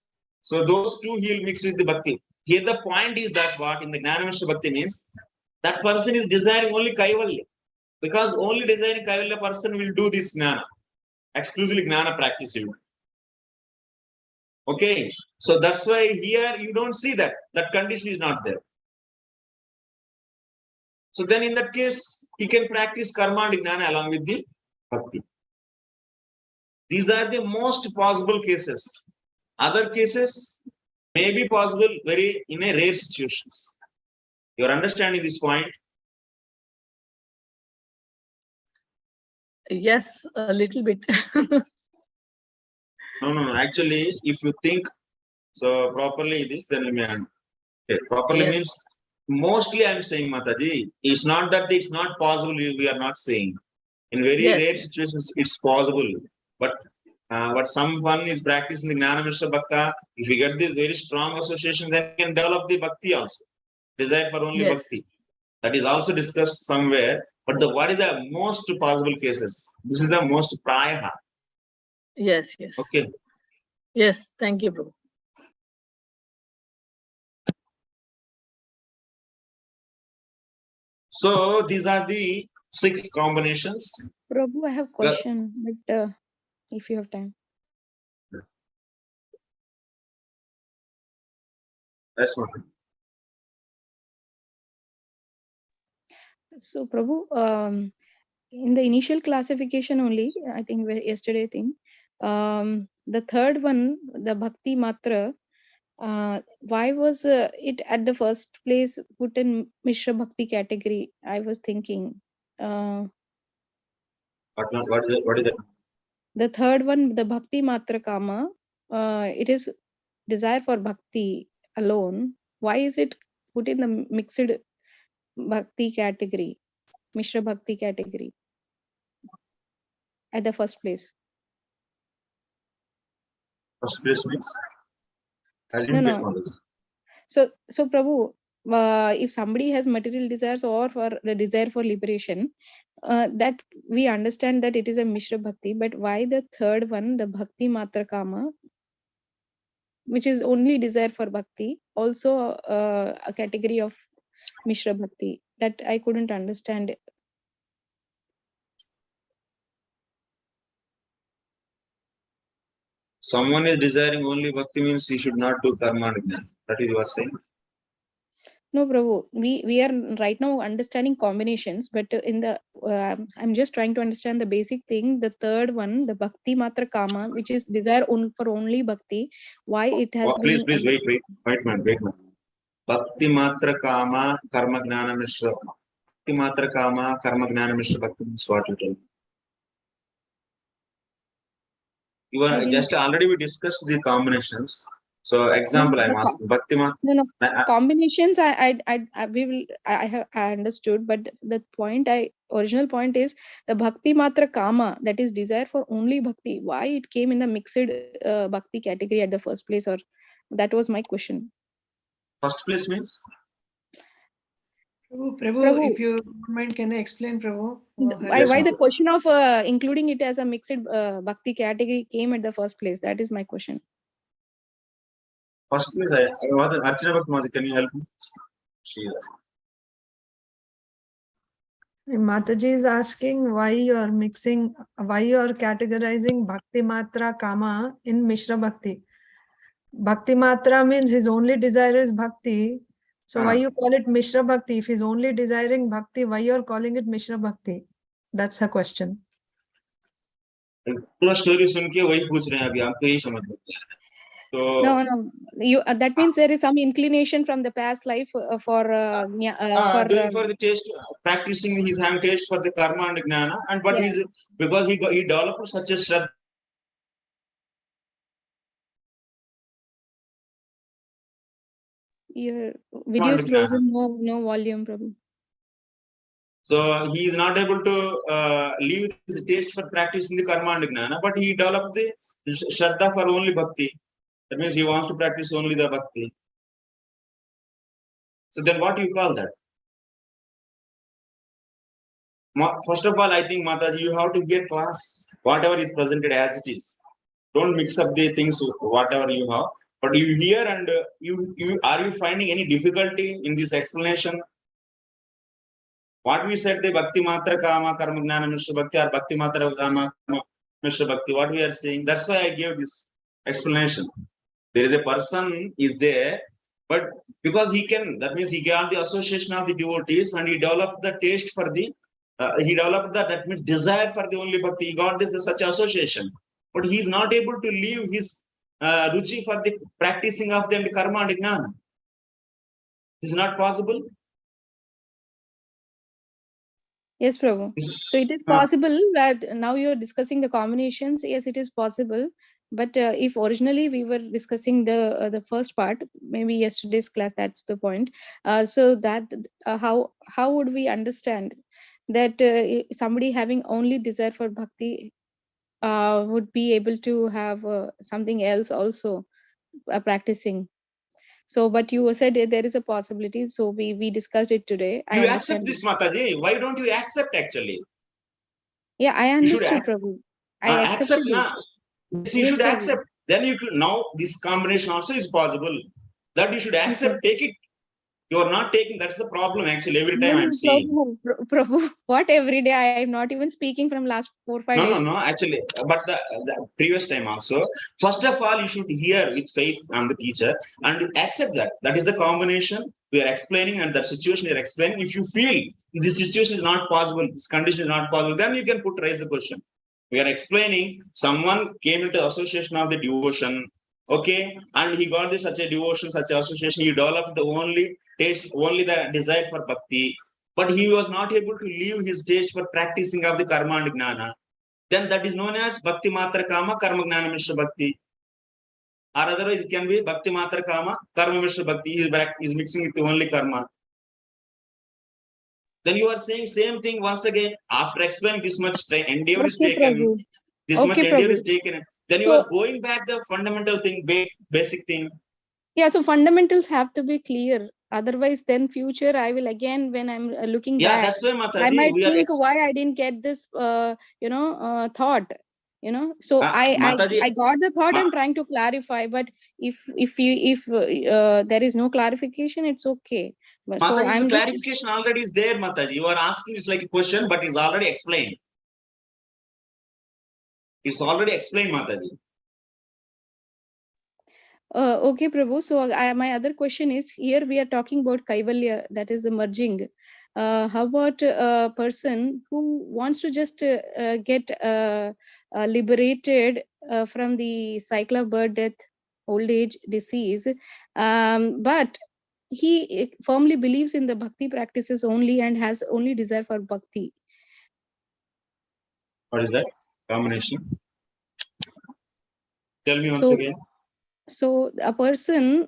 so those two he will mix with the bhakti. Here the point is that what in the gnana mishra bhakti means, that person is desiring only kaivalya. Because only desiring kaivalya person will do this gnana. Exclusively gnana practice you. Okay. So that's why here you don't see that. That condition is not there. So then in that case, he can practice karma and gnana along with the bhakti. These are the most possible cases. Other cases may be possible very in a rare situations. You are understanding this point? Yes, a little bit. No. Actually, if you think so properly this, then we may okay. Properly Yes. means mostly I'm saying, Mataji, it's not that it's not possible, we are not saying. In very Yes, rare yes. situations, it's possible. But someone is practicing the Gnana Mishra Bhakta, if you get this very strong association, then you can develop the Bhakti also. Desire for only Yes. Bhakti. That is also discussed somewhere. But what is the most possible cases? This is the most prayaha. Yes, yes. Okay. Yes, thank you, Prabhu. So these are the 6 combinations. Prabhu, I have question, but if you have time. That's one. So Prabhu, in the initial classification only, I think yesterday thing, the third one, the Bhakti Matra, why was it at the first place put in Mishra Bhakti category? I was thinking. What is it? The third one, the Bhakti Matra Kama, it is desire for Bhakti alone. Why is it put in the mixed Bhakti category, Mishra Bhakti category at the first place? First place means? I No, didn't no. get all this. So Prabhu, if somebody has material desires or for the desire for liberation, that we understand that it is a Mishra Bhakti, but why the third one, the Bhakti Matra Kama, which is only desire for Bhakti, also a category of Mishra Bhakti? That I couldn't understand. Someone is desiring only Bhakti means he should not do karma and jnana. That is you are saying? No, Prabhu, we are right now understanding combinations, but in the I'm just trying to understand the basic thing. The third one, the Bhakti Matra Kama, which is desire for only Bhakti, why it has been. Please wait, man. Bhakti Matra Kama Karma Jnana Mishra. Bhakti Matra Kama Karma Jnana Mishra Bhakti means what you tell. You are just already we discussed the combinations. So example, I'm asking Bhakti Matra. No, combinations. I understood, but the original point is the Bhakti Matra Kama, that is desire for only Bhakti. Why it came in the mixed Bhakti category at the first place, or that was my question. First place means? Prabhu, if you don't mind, can I explain, Prabhu? Why the question of including it as a mixed Bhakti category came at the first place? That is my question. First place, I was Archana Bhakti. Can you help me? She is. Mataji is asking why you are categorizing Bhakti Matra Kama in Mishra Bhakti. Bhakti Matra means his only desire is Bhakti. So why you call it Mishra Bhakti? If he's only desiring Bhakti, why you are calling it Mishra Bhakti? That's her question. पूरा story सुन के वही पूछ रहे हैं अभी आपको यही समझ में नहीं आ रहा है तो No, you that means there is some inclination from the past life for doing for the taste, practicing, he's having taste for the karma and jnana, and but he's because he developed such a shraddha. Your video is closing, no volume, Prabhu. So he is not able to leave his taste for practicing the karma and jnana, but he developed the shraddha for only bhakti. That means he wants to practice only the bhakti. So then what do you call that? First of all, I think, Mataji, you have to hear class. Whatever is presented as it is. Don't mix up the things, whatever you have. But you hear and are you finding any difficulty in this explanation? What we said, the Bhakti Matra Kama Karma Jnana Mishra Bhakti or Bhakti Matra Kama Mishra Bhakti, what we are saying, that's why I gave this explanation. There is a person is there, but because he can, that means he got the association of the devotees and he developed the taste for the, he developed that means desire for the only bhakti. He got this such association. but he is not able to leave his ruchi for the practicing of the karma and jnana. Is not possible. Yes, Prabhu. So it is possible that now you're discussing the combinations. Yes, it is possible. But if originally we were discussing the first part, maybe yesterday's class, that's the point. So that how would we understand that somebody having only desire for bhakti would be able to have something else also practicing? So, but you said there is a possibility. So we discussed it today. You I accept understand. this, Mataji. Why don't you accept actually? Yeah, I You should understood, Prabhu. I accept accepted it. now. Yes, you Yes, should Prabhu. accept. Then you could, now this combination also is possible. That you should accept, take it. You are not taking, that's the problem actually. Every time I'm seeing. Prabhu, what every day? I am not even speaking from last 4-5 days. No, actually, but the previous time also, first of all, you should hear with faith on the teacher and accept that. That is the combination we are explaining, and that situation you are explaining. If you feel this situation is not possible, this condition is not possible, then you can raise the question. We are explaining someone came into association of the devotion, okay, and he got this such a devotion, such an association, he developed the only taste, only the desire for bhakti, but he was not able to leave his taste for practicing of the karma and jnana. Then that is known as bhakti matra kama karma jnana mishra bhakti. Or otherwise it can be bhakti matra kama karma mishra bhakti. He is mixing with only karma. Then you are saying same thing once again after explaining this much endeavor is taken. Prabhu. This much endeavor Prabhu. is taken. Then you are going back the fundamental thing, basic thing. Yeah, so fundamentals have to be clear. Otherwise, then future I will again, when I'm looking back, that's why, Mataji, I might think why I didn't get this, thought. So I got the thought. I'm trying to clarify, but if there is no clarification, it's okay. But so Mataji's I'm clarification already is there, Mataji. You are asking it's like a question, but it's already explained. It's already explained, Mataji. Okay, Prabhu. So my other question is, here we are talking about Kaivalya, that is the merging. How about a person who wants to just get liberated from the cycle of birth, death, old age, disease, but he firmly believes in the bhakti practices only and has only desire for bhakti? What is that combination? Tell me once again. So a person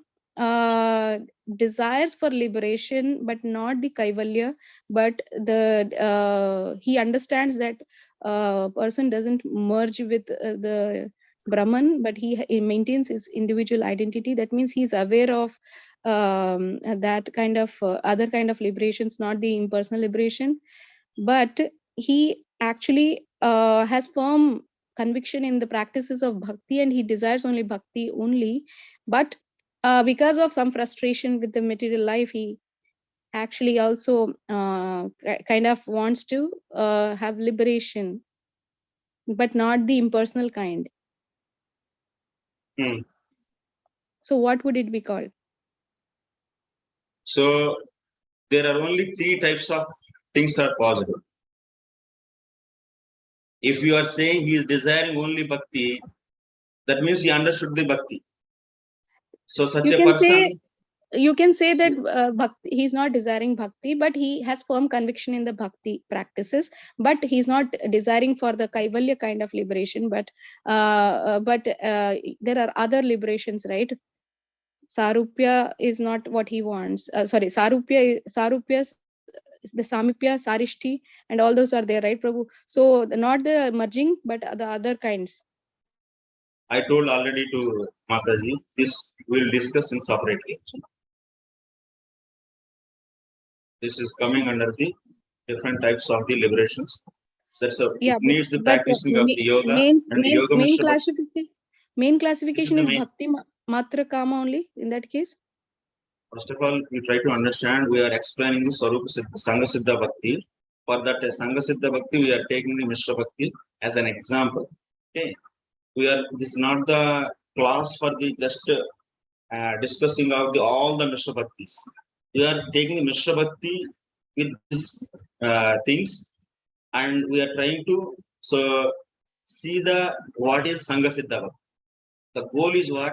desires for liberation, but not the kaivalya, but he understands that person doesn't merge with the Brahman, but he maintains his individual identity. That means he's aware of that kind of other kind of liberations, not the impersonal liberation, but he actually has firm conviction in the practices of bhakti, and he desires only bhakti only, but because of some frustration with the material life, he actually also kind of wants to have liberation, but not the impersonal kind. So what would it be called? So there are only 3 types of things are possible. If you are saying he is desiring only bhakti, that means he understood the bhakti. So such a person. You can say that bhakti, he's not desiring bhakti, but he has firm conviction in the bhakti practices, but he's not desiring for the kaivalya kind of liberation, but there are other liberations, right? Sarupya is not what he wants. Sarupya, the Samipya, Sarishti, and all those are there, right, Prabhu? So not the merging, but the other kinds. I told already to Mataji, this we'll discuss in separately. This is coming under the different types of the liberations. That's it needs the practicing of the yoga and the yoga. Main classification is bhakti matra kama only in that case. First of all, we try to understand, we are explaining the Swarupa Sangha Siddha Bhakti. For that Sangha Siddha Bhakti, we are taking the Mishra Bhakti as an example. Okay, this is not the class for the just discussing of all the Mishra Bhaktis. We are taking the Mishra Bhakti with these things, and we are trying to see the what is Sangha Siddha Bhakti. The goal is what?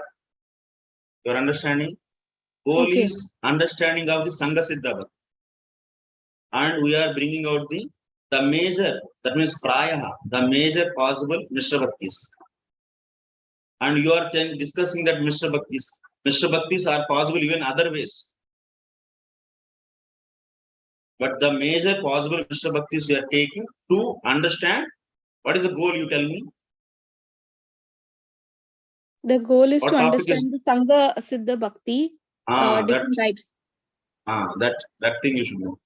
Your understanding? Goal Okay. is understanding of the Sangha Siddha Bhakti. And we are bringing out the major, that means Prakārāḥ, the major possible Mishra Bhaktis. And you are discussing that Mishra Bhaktis. Mishra Bhaktis are possible even other ways. But the major possible Mishra Bhaktis we are taking to understand what is the goal, you tell me? The goal is What to topic is- understand the Sangha Siddha Bhakti, different types. That thing you should know.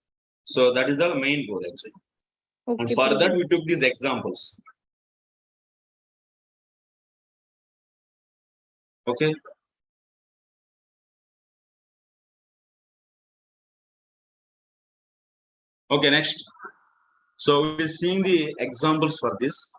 So that is the main goal actually. And Okay, for Prabhu. that we took these examples. Okay. Okay, next. So we will see the examples for this.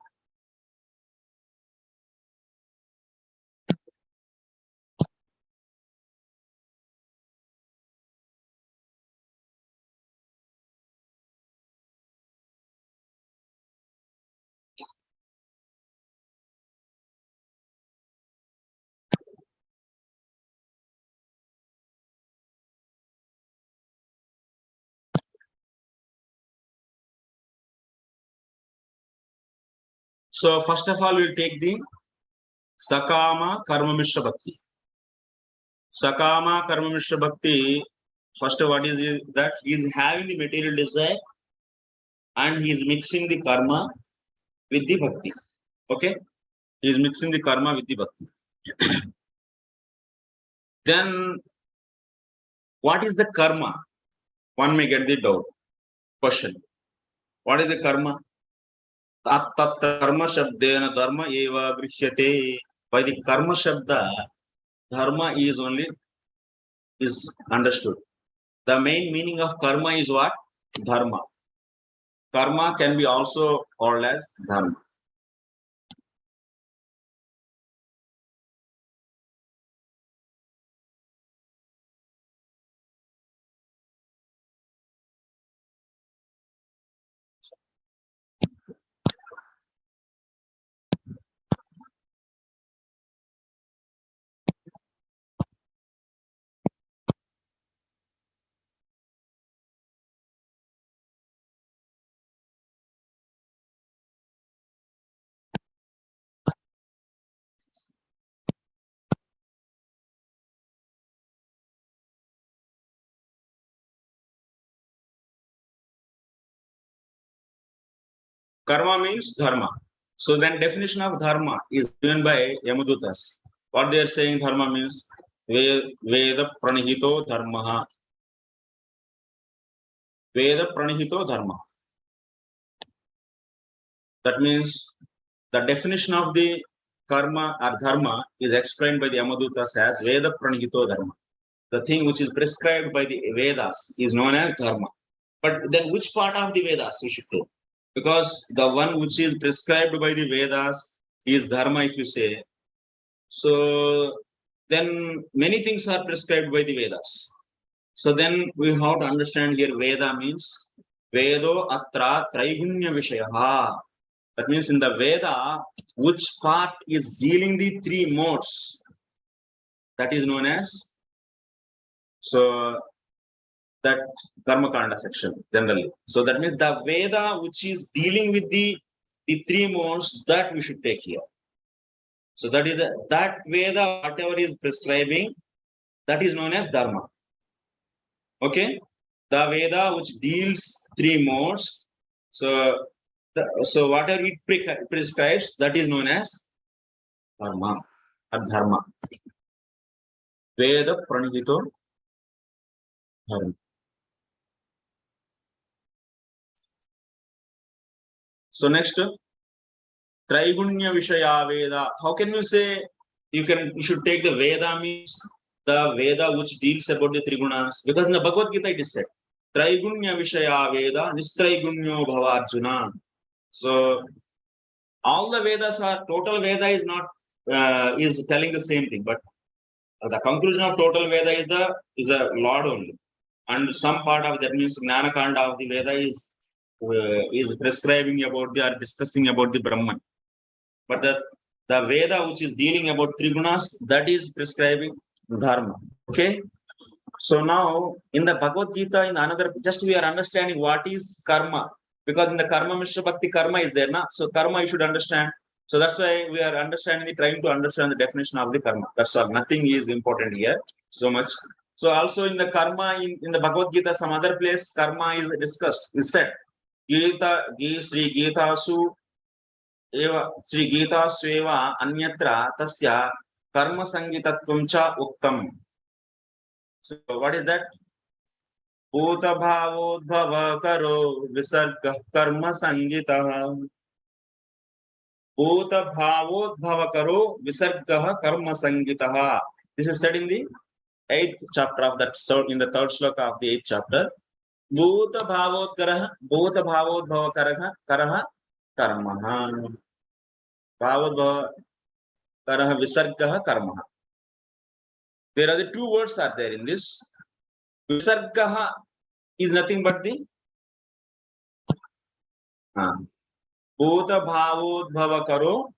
So first of all, we'll take the Sakama Karma Mishra Bhakti. Sakama Karma Mishra Bhakti, first what is it? That he is having the material desire and he is mixing the karma with the bhakti. Okay? He is mixing the karma with the bhakti. Then what is the karma? One may get the doubt. Question. What is the karma? Tat karma shabdena dharma eva grishyate. By the karma shabda, dharma is understood. The main meaning of karma is what? Dharma. Karma can be also called as dharma. Karma means dharma. So then definition of dharma is given by Yamadutas. What they are saying dharma means Veda pranihito dharma. Veda pranihito dharma. That means the definition of the karma or dharma is explained by the Yamadutas as Veda pranihito dharma. The thing which is prescribed by the Vedas is known as dharma. But then which part of the Vedas we should do? Because the one which is prescribed by the Vedas is dharma, if you say. So then many things are prescribed by the Vedas. So then we have to understand here Veda means Vedo atra traigunya vishayaha. That means in the Veda, which part is dealing the three modes, that is known as, so that Karma Kanda section generally. So that means the Veda which is dealing with the three modes, that we should take here. So that is that Veda, whatever is prescribing, that is known as Dharma. Okay? The Veda which deals three modes, so whatever it prescribes, that is known as Dharma or Dharma. Veda pranihito dharma. So next, Traigunya Vishaya Veda. How can you say you should take the Veda means the Veda which deals about the Trigunas? Because in the Bhagavad Gita it is said, Traigunya Vishaya Veda, Nistraigunyo Bhava Arjuna. So all the Vedas are, total Veda is not, is telling the same thing, but the conclusion of total Veda is a Lord only. And some part of that means Gnana Kanda of the Veda is prescribing about or discussing about the Brahman. But the Veda which is dealing about three gunas, that is prescribing dharma. Okay. So now in the Bhagavad Gita, in another, just we are understanding what is karma, because in the karma Mishra Bhakti, karma is there, na? So karma you should understand. So that's why we are trying to understand the definition of the karma. That's all. Nothing is important here so much. So also in the karma, in the Bhagavad Gita, some other place, karma is discussed, is said. Sri Gita Su Eva Sri Gita Sweva Anyatra Tasya Karma Sangitatvam Cha Uktam. So what is that? Bhuta Bhavodbhava Karo Visarga Karma Sangitaha. Bhuta Bhavodbhava Karo Visarga Karma Sangitaha. This is said in the 8th chapter of that, so in the 3rd sloka of the 8th chapter. Bhuta Bhavodbhava Karaha Karma. Bhavodbhava Karaha Visarga Karma. There are the two words are there in this. Visargaha is nothing but the Bhuta Bhavodbhava Karo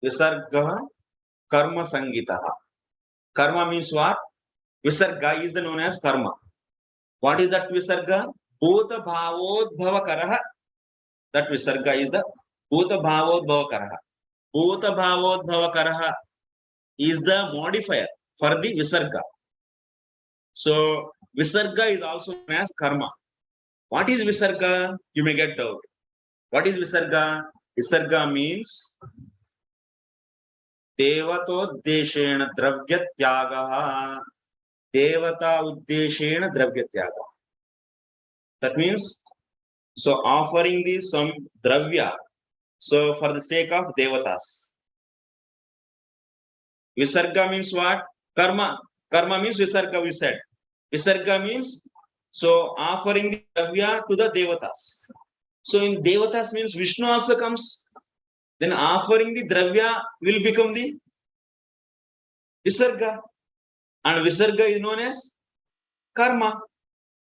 Visargaha Karma Sangitaha. Karma means what? Visarga is the known as karma. What is that Visarga? Bhuta Bhavodbhava Karaha. That Visarga is the Bhuta Bhavodbhava Karaha. Bhuta Bhavodbhava Karaha is the modifier for the Visarga. So Visarga is also known as karma. What is Visarga? You may get doubt. What is Visarga? Visarga means Devato Uddeshena Dravya Tyagaha. Devata Uddeshena Dravya Tyaga. That means, so offering the some dravya, so for the sake of devatas. Visarga means what? Karma. Karma means Visarga, we said. Visarga means, so offering the dravya to the devatas. So in devatas means Vishnu also comes. Then offering the dravya will become the Visarga. And Visarga is known as karma.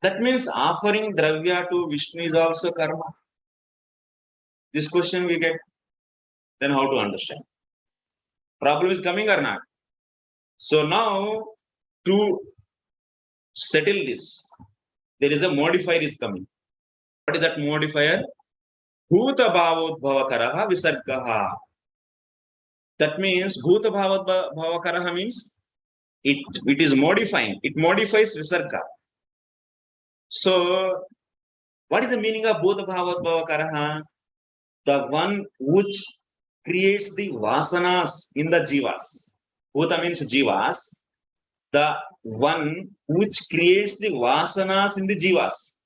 That means offering dravya to Vishnu is also karma. This question we get. Then how to understand? Problem is coming or not? So now to settle this, there is a modifier is coming. What is that modifier? Bhuta Bhavodbhava Karaha Visargaha. That means Bhuta Bhavodbhava Karaha means it is modifying. It modifies Visarga. So what is the meaning of Bhuta Bhavodbhava Karaha? The one which creates the vasanas in the jivas. Bhuta means jivas. The one which creates the vasanas in the jivas.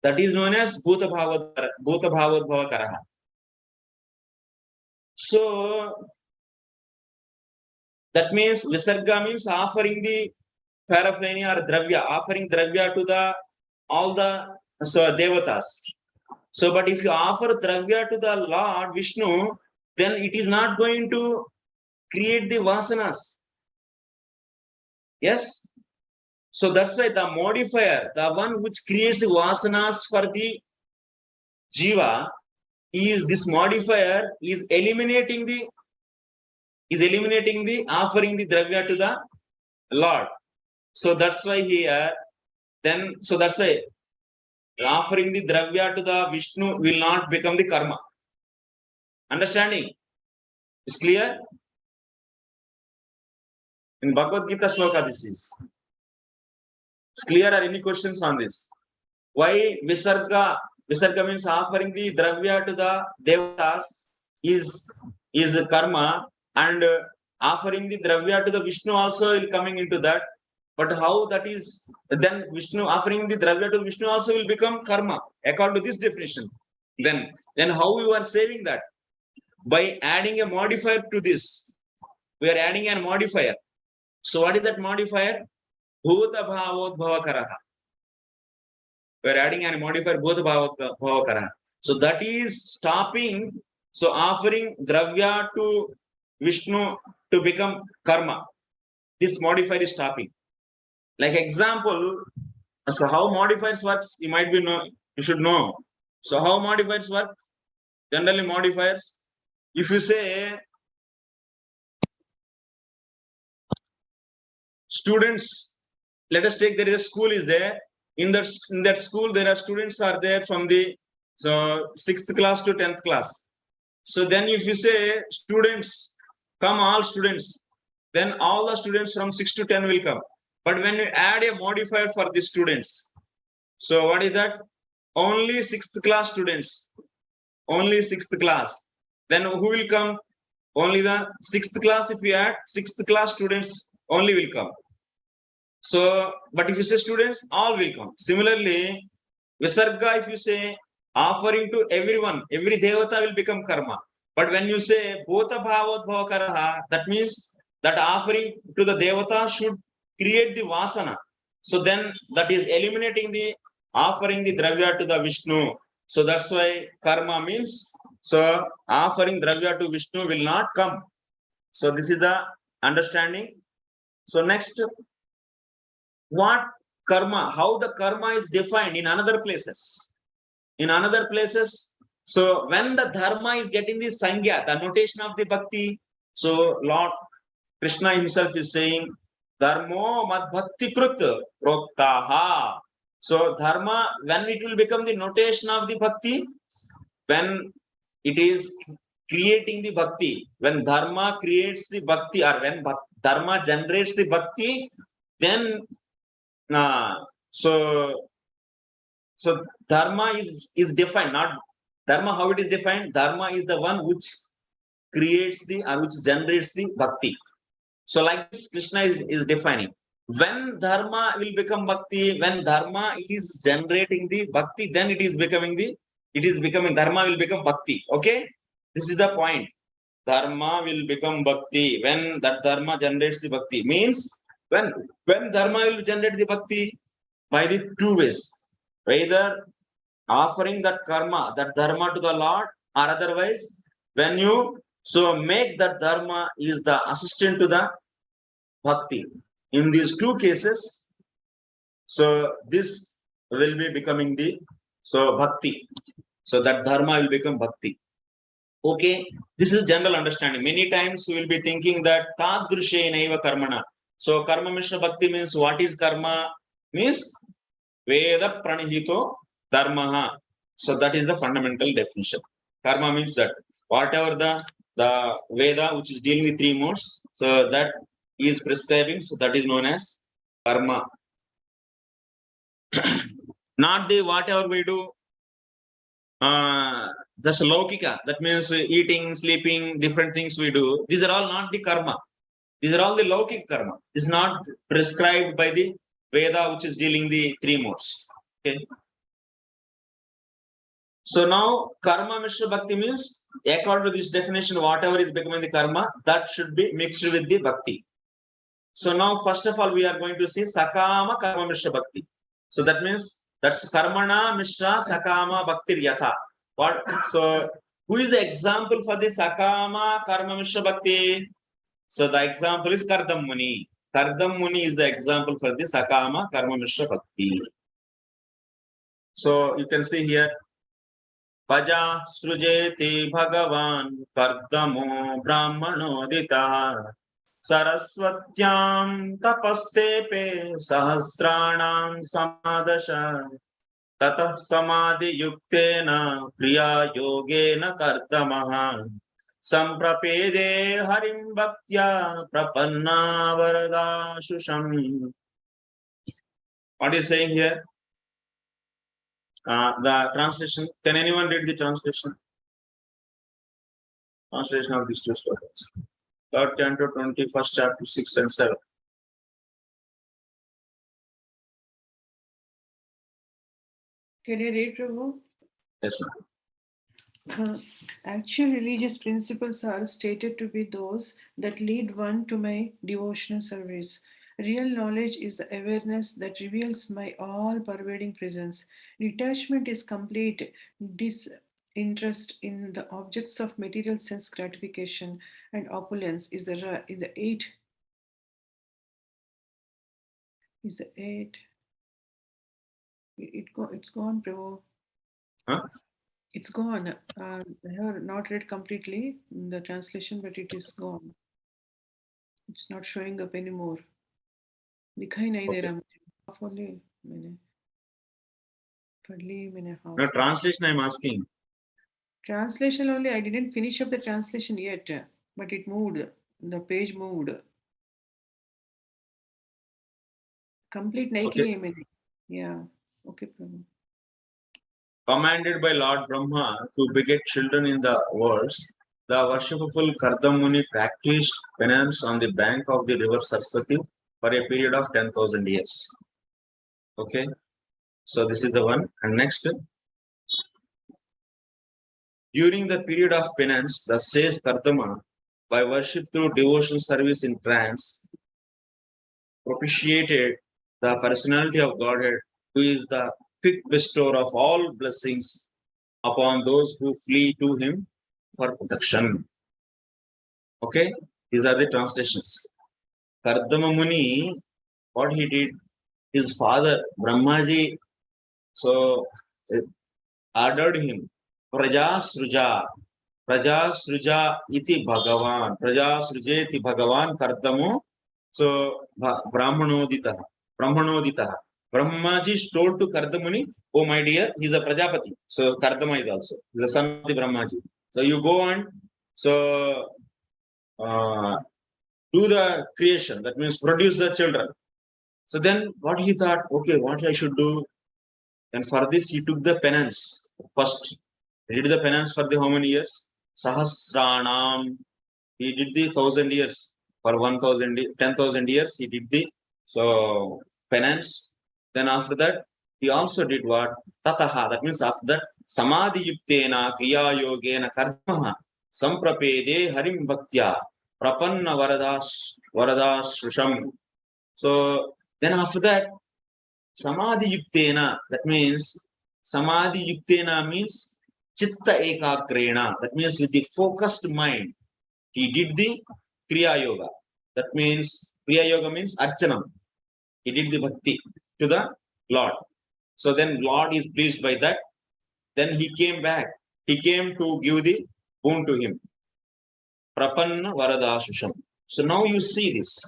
That is known as Bhuta Bhavodbhava Karaha. So that means Visarga means offering the paraphernalia or dravya, offering dravya to all the devatas. So, but if you offer dravya to the Lord Vishnu, then it is not going to create the vasanas. Yes? So that's why the modifier, the one which creates the vasanas for the jiva, is this modifier is eliminating the offering the dravya to the Lord. So that's why here, then, so that's why offering the dravya to the Vishnu will not become the karma. Understanding? Is clear? In Bhagavad Gita sloka this is. Is clear, or any questions on this? Why Visarga means offering the dravya to the devatas is karma, and offering the dravya to the Vishnu also is coming into that. But how that is, then Vishnu, offering the dravya to Vishnu also will become karma, according to this definition. Then how you are saving that? By adding a modifier to this. We are adding a modifier. So what is that modifier? Bhuta Bhavodbhava Karaha. We are adding a modifier, Bhuta Bhavodbhava Karaha. So that is stopping, so offering dravya to Vishnu to become karma. This modifier is stopping. Like example, so how modifiers works, you might be know, you should know. So how modifiers work? Generally modifiers, if you say students, let us take there is a school is there. In that school, there are students are there from the 6th class to 10th class. So then if you say students, come all students, then all the students from 6 to 10 will come. But when you add a modifier for the students, so what is that? Only 6th class students, only 6th class. Then who will come? Only the 6th class. If we add 6th class students, only will come. So, but if you say students, all will come. Similarly, Visarga, if you say offering to everyone, every devata will become karma. But when you say bhota bhavot bhavakaraha, that means that offering to the devata should create the vasana. So then that is eliminating the offering the dravya to the Vishnu. So that's why karma means, so offering dravya to Vishnu will not come. So this is the understanding. So next, what karma, how the karma is defined in another places. In another places, so when the dharma is getting the sangya, the notation of the bhakti, so Lord Krishna himself is saying, dharmo mad bhakti krut proktaha. So dharma, when it will become the notation of the bhakti, when it is creating the bhakti, when dharma creates the bhakti, or when dharma generates the bhakti, then so dharma is defined, not dharma how it is defined. Dharma is the one which creates the or which generates the bhakti. So like this, Krishna is defining. When dharma will become bhakti, when dharma is generating the bhakti, then it is becoming dharma will become bhakti. Okay, this is the point. Dharma will become bhakti when that dharma generates the bhakti. Means when dharma will generate the bhakti, by the two ways, either offering that karma, that dharma to the Lord, or otherwise when you so make that dharma is the assistant to the bhakti. In these two cases, so this will be becoming the bhakti. So that dharma will become bhakti. Okay, this is general understanding. Many times we will be thinking that tadrushe naiva karmana. So karma mishra bhakti means what is karma? Means Veda pranihito dharmaha. So that is the fundamental definition. Karma means that whatever the Veda which is dealing with three modes, so that is prescribing, so that is known as karma. Not the whatever we do, just laukika, that means eating, sleeping, different things we do. These are all not the karma. These are all the laukik karma. This is not prescribed by the Veda which is dealing the three modes. Okay. So now karma mishra bhakti means, according to this definition, whatever is becoming the karma, that should be mixed with the bhakti. So now first of all we are going to see sakama karma mishra bhakti. So that means that's karmana mishra sakama bhakti yatha. What? So who is the example for the sakama karma mishra bhakti? So the example is Kardam Muni. Kardam Muni is the example for the sakama karma mishra bhakti. So you can see here, Paja srujeti bhagavan kardamo brahmanodita saraswatyam tapastepe sahasranam samadasha tatah samadhi yuktena priya yogena kardamaha samprapede harim bhaktya prapanna varadashusham. What is saying here? The translation, can anyone read the translation? Translation of these two stories. 3rd canto, 21st chapter, 6 and 7. Can you read, Prabhu? Yes, ma'am. Actual religious principles are stated to be those that lead one to my devotional service. Real knowledge is the awareness that reveals my all-pervading presence. Detachment is complete disinterest in the objects of material sense gratification, and opulence is the eight. Is the eight. It's gone, Prabhu. Huh? It's gone. I have not read completely the translation, but it is gone. It's not showing up anymore. दिखाई नहीं दे रहा मुझे. Half only मैंने पढ़ ली मैंने half. No translation I'm asking. Translation only. I didn't finish up the translation yet, but it moved. The page moved. Complete नहीं Okay. की है मैंने. Yeah. Okay, Prabhu. Commanded by Lord Brahma to beget children in the worlds, the worshipful Kardama Muni practiced penance on the bank of the river Saraswati for a period of 10,000 years. Okay, so this is the one. And next, during the period of penance, the sage Kardama, by worship through devotional service in trance, propitiated the personality of Godhead, who is the quick bestower of all blessings upon those who flee to him for protection. Okay, these are the translations. Kardama Muni, what he did, his father Brahmaji, so ordered him, Praja Sruja iti Bhagavan, Praja Srujeti Bhagavan Kardamo, so Brahmanodita. Brahmaji is told to Kardamuni, oh my dear, he is a Prajapati. So Kardama is also, he is a son of the Brahmaji. So you go and so do the creation, that means produce the children. So then what he thought, okay, what I should do? And for this he took the penance first. He did the penance for the how many years? Sahasranam. He did the 1,000 years. For 10,000 years he did the so penance. Then after that he also did what? Tataha. That means after that Samadhi yuktena kriya yogena karmaha samprapede harim bhaktya prapanna varadas srusham. So then after that Samadhi yuktena, that means Samadhi yuktena means chitta ekagrena. That means with the focused mind he did the kriya yoga. That means kriya yoga means archanam. He did the bhakti to the Lord. So then Lord is pleased by that. Then he came back. He came to give the boon to him. Prapanna varadasusham. So now you see this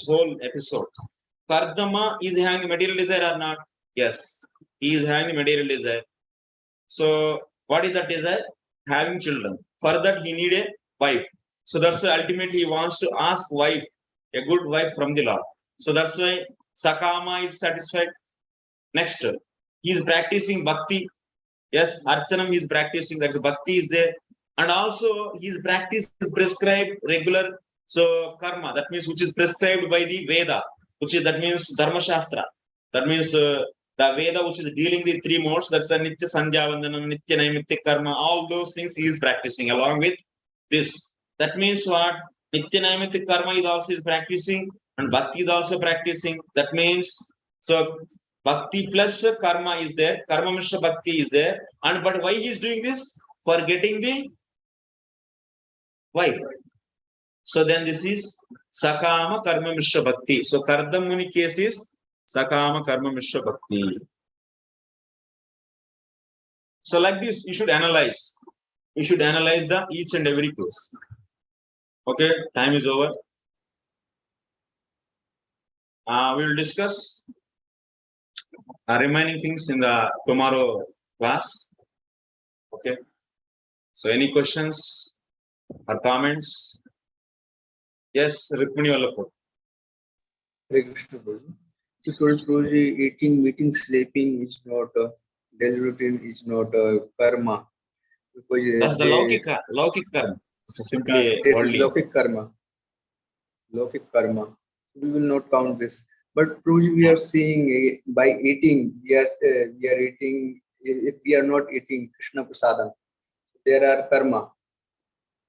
whole episode. Kardama is having the material desire or not? Yes, he is having the material desire. So what is that desire? Having children. For that he need a wife. So that's why ultimately he wants to ask wife, a good wife from the Lord. So that's why Sakama is satisfied. Next, he is practicing bhakti. Yes, Archanam is practicing, that's bhakti is there. And also his practice is prescribed regular. So karma, that means which is prescribed by the Veda, which is that means Dharma Shastra. That means the Veda which is dealing the three modes, that's the Nitya Sandhya Vandanam, Nitya Naimitya Karma, all those things he is practicing along with this. That means what? Nitya Naimitya Karma is also is practicing and Bhakti is also practicing. That means so Bhakti plus karma is there, karma mishra bhakti is there, and but why he is doing this? For getting the wife. So then this is Sakama Karma Mishra Bhakti. So Kardama Muni case is Sakama Karma Mishra Bhakti. So like this, you should analyze. You should analyze the each and every case. Okay, time is over. We will discuss remaining things in the tomorrow class. Okay. So any questions or comments? Yes, Rukmini Vallapur. Hare Krishna Prabhu. You told Prabhuji eating, meeting, sleeping is not daily routine, is not karma. Because that's the Laukik karma. It's simply it is Laukik karma. Laukik karma. We will not count this. But Prabhuji, we are seeing by eating, yes, we are eating. If we are not eating Krishna Prasadam, there are karma.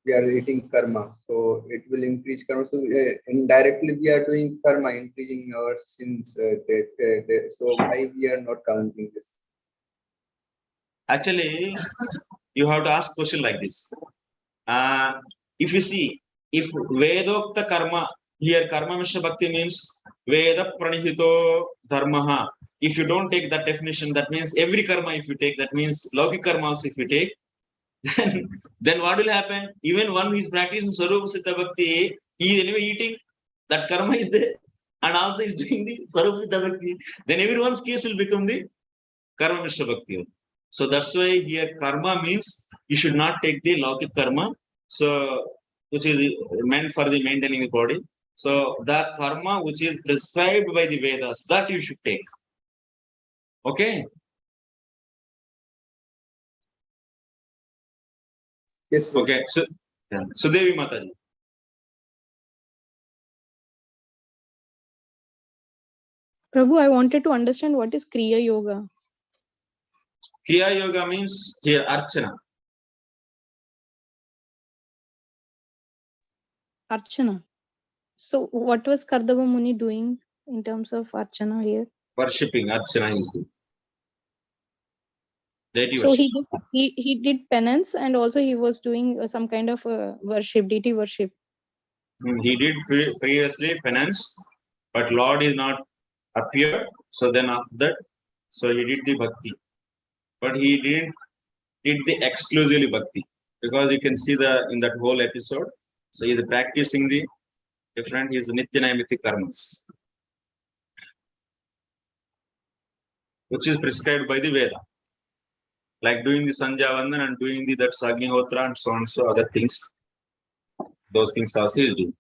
We are eating karma, so it will increase karma. So indirectly we are doing karma, increasing our sins. So why we are not counting this? Actually, you have to ask question like this. If you see, if Vedokta karma, here karma mishra bhakti means Veda pranihito dharmaha. if you don't take that definition, that means every karma if you take, that means Laukik karma also if you take, then what will happen? Even one who is practicing Sarupa Siddha Bhakti, he is anyway eating, that karma is there, and also is doing the Sarupa Siddha Bhakti. Then everyone's case will become the Karma Mishra Bhakti. So that's why here karma means you should not take the Laukik karma, so which is meant for the maintaining the body. So the karma which is prescribed by the Vedas, that you should take. Okay. Yes, Prabhuji. Okay. So, yeah. So Devi Mataji. Prabhu, I wanted to understand what is Kriya Yoga. Kriya Yoga means here Archana. Archana. So what was Kardava Muni doing in terms of Archana here? Worshipping. Archana is the deity So worship. he did penance, and also he was doing some kind of worship, deity worship. He did previously penance, but Lord is not appeared. So then after that, so he did the bhakti, but he didn't did the exclusively bhakti, because you can see in that whole episode. So he is practicing the different, his Nitya Naimiti karmas, which is prescribed by the Veda, like doing the Sandhya Vandan and doing the that Agnihotra and so on, so other things. Those things also is doing.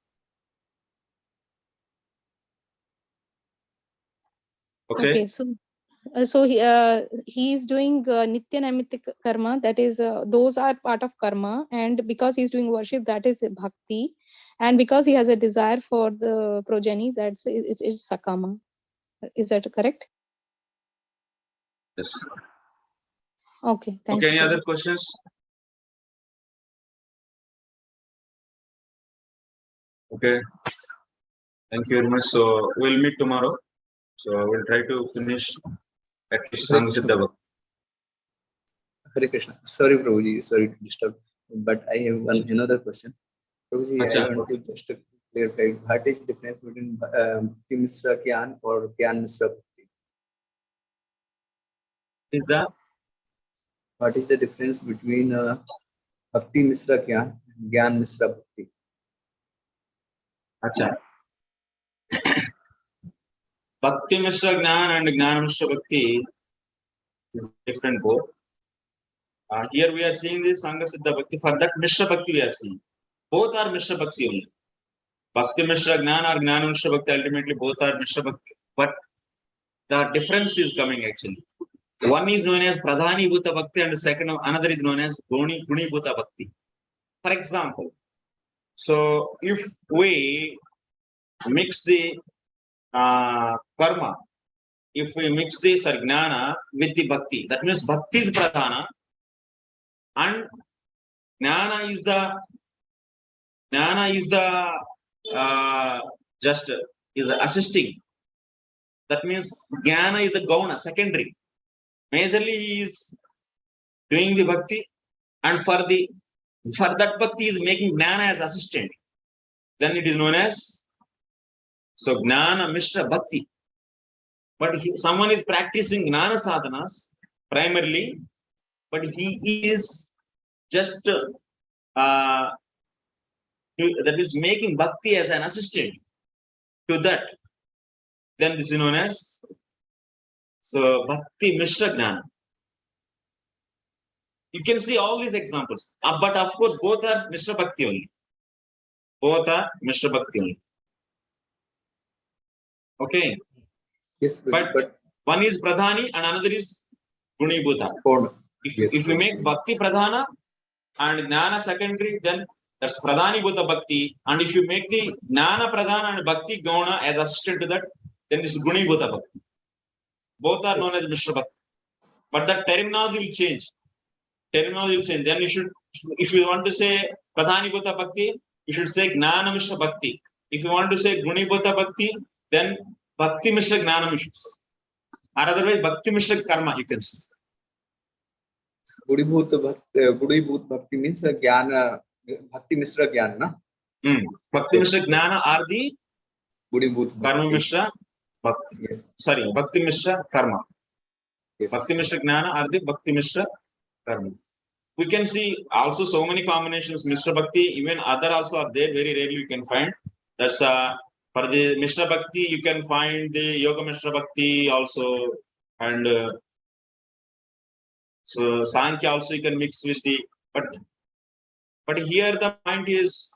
Okay. So he is doing Nitya Naimitya karma, that is those are part of karma, and because he is doing worship, that is bhakti, and because he has a desire for the progeny, that's it's sakama. Is that correct? Yes. Okay, thanks. Okay, any other questions? Okay, thank you very much. So we'll meet tomorrow. So we'll try to finish at least Sangasiddha Bhakti. Hare Krishna. Sorry, Prabhuji, sorry to disturb, but I have another question. Prabhuji, I want to just clarify, what is the difference between Bhakti Mishra Gyan or Gyan Mishra Bhakti? What is the difference between Bhakti Mishra Gyan and Gyan Mishra Bhakti? Acha. Bhakti Mishra Jnana and Jnana Mishra Bhakti is different both. Here we are seeing the Sangasiddha Bhakti. For that Mishra Bhakti we are seeing. Both are Mishra Bhakti only. Bhakti Mishra Jnana or Jnana Mishra Bhakti, ultimately both are Mishra Bhakti. But the difference is coming actually. One is known as Pradhani Bhuta Bhakti and the second another is known as Guni Bhuta Bhakti. For example, so if we mix the karma, if we mix the Jnana with the Bhakti, that means Bhakti is Pradhana and Jnana is assisting. That means Jnana is the Gauna, secondary. Majorly he is doing the Bhakti, and for that Bhakti is making Jnana as assistant. Then it is known as Jnana Mishra Bhakti. But someone is practicing Jnana sadhanas primarily, but he is just that is making Bhakti as an assistant to that. Then this is known as Bhakti Mishra Jnana. You can see all these examples, but of course both are Mishra Bhakti only. Both are Mishra Bhakti only. Okay. Yes, but one is Pradhani and another is Guni Bhuta. If you make Bhakti Pradhana and Jnana secondary, then that's Pradhani Bhuta Bhakti. And if you make the Jnana Pradhana and Bhakti Gauna as assistant to that, then this is Guni Bhuta Bhakti. Both are known as Mishra Bhakti. But the terminology will change. Then you should, if you want to say Pradhani Bhuta Bhakti, you should say Jnana Mishra Bhakti. If you want to say Guni Bhuta Bhakti, then Bhakti Mishra Jnana Mishra. Or otherwise Bhakti Mishra Karma you can say. Guni Bhuta Bhakti means Jnana, Bhakti Mishra Jnana, na? Bhakti Mishra Jnana are the Guni Bhuta Karma Mishra, Bhakti, Yes. sorry, Bhakti Mishra Karma. Yes. Bhakti Mishra Gnana or the Bhakti Mishra Karma. We can see also so many combinations. Mishra Bhakti, even other also are there. Very rarely you can find. That's for the Mishra Bhakti, you can find the Yoga Mishra Bhakti also, and so Sankhya also you can mix with the. But here the point is,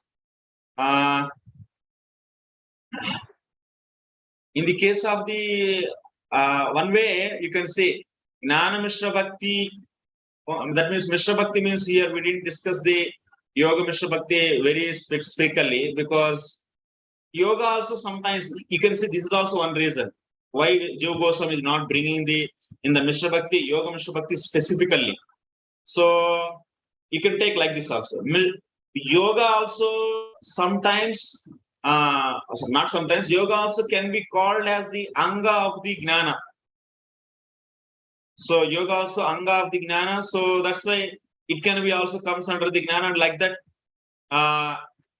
in the case of the one way you can say Gnana Mishra Bhakti. That means Mishra Bhakti means here we didn't discuss the Yoga Mishra Bhakti very specifically, because yoga also sometimes you can say this is also one reason why Jiva Goswami is not bringing in the Mishra Bhakti, Yoga Mishra Bhakti specifically. So you can take like this also. Yoga also sometimes, not sometimes, yoga also can be called as the Anga of the Gnana. So yoga also Anga of the Gnana. So that's why it can be also comes under the Gnana, and like that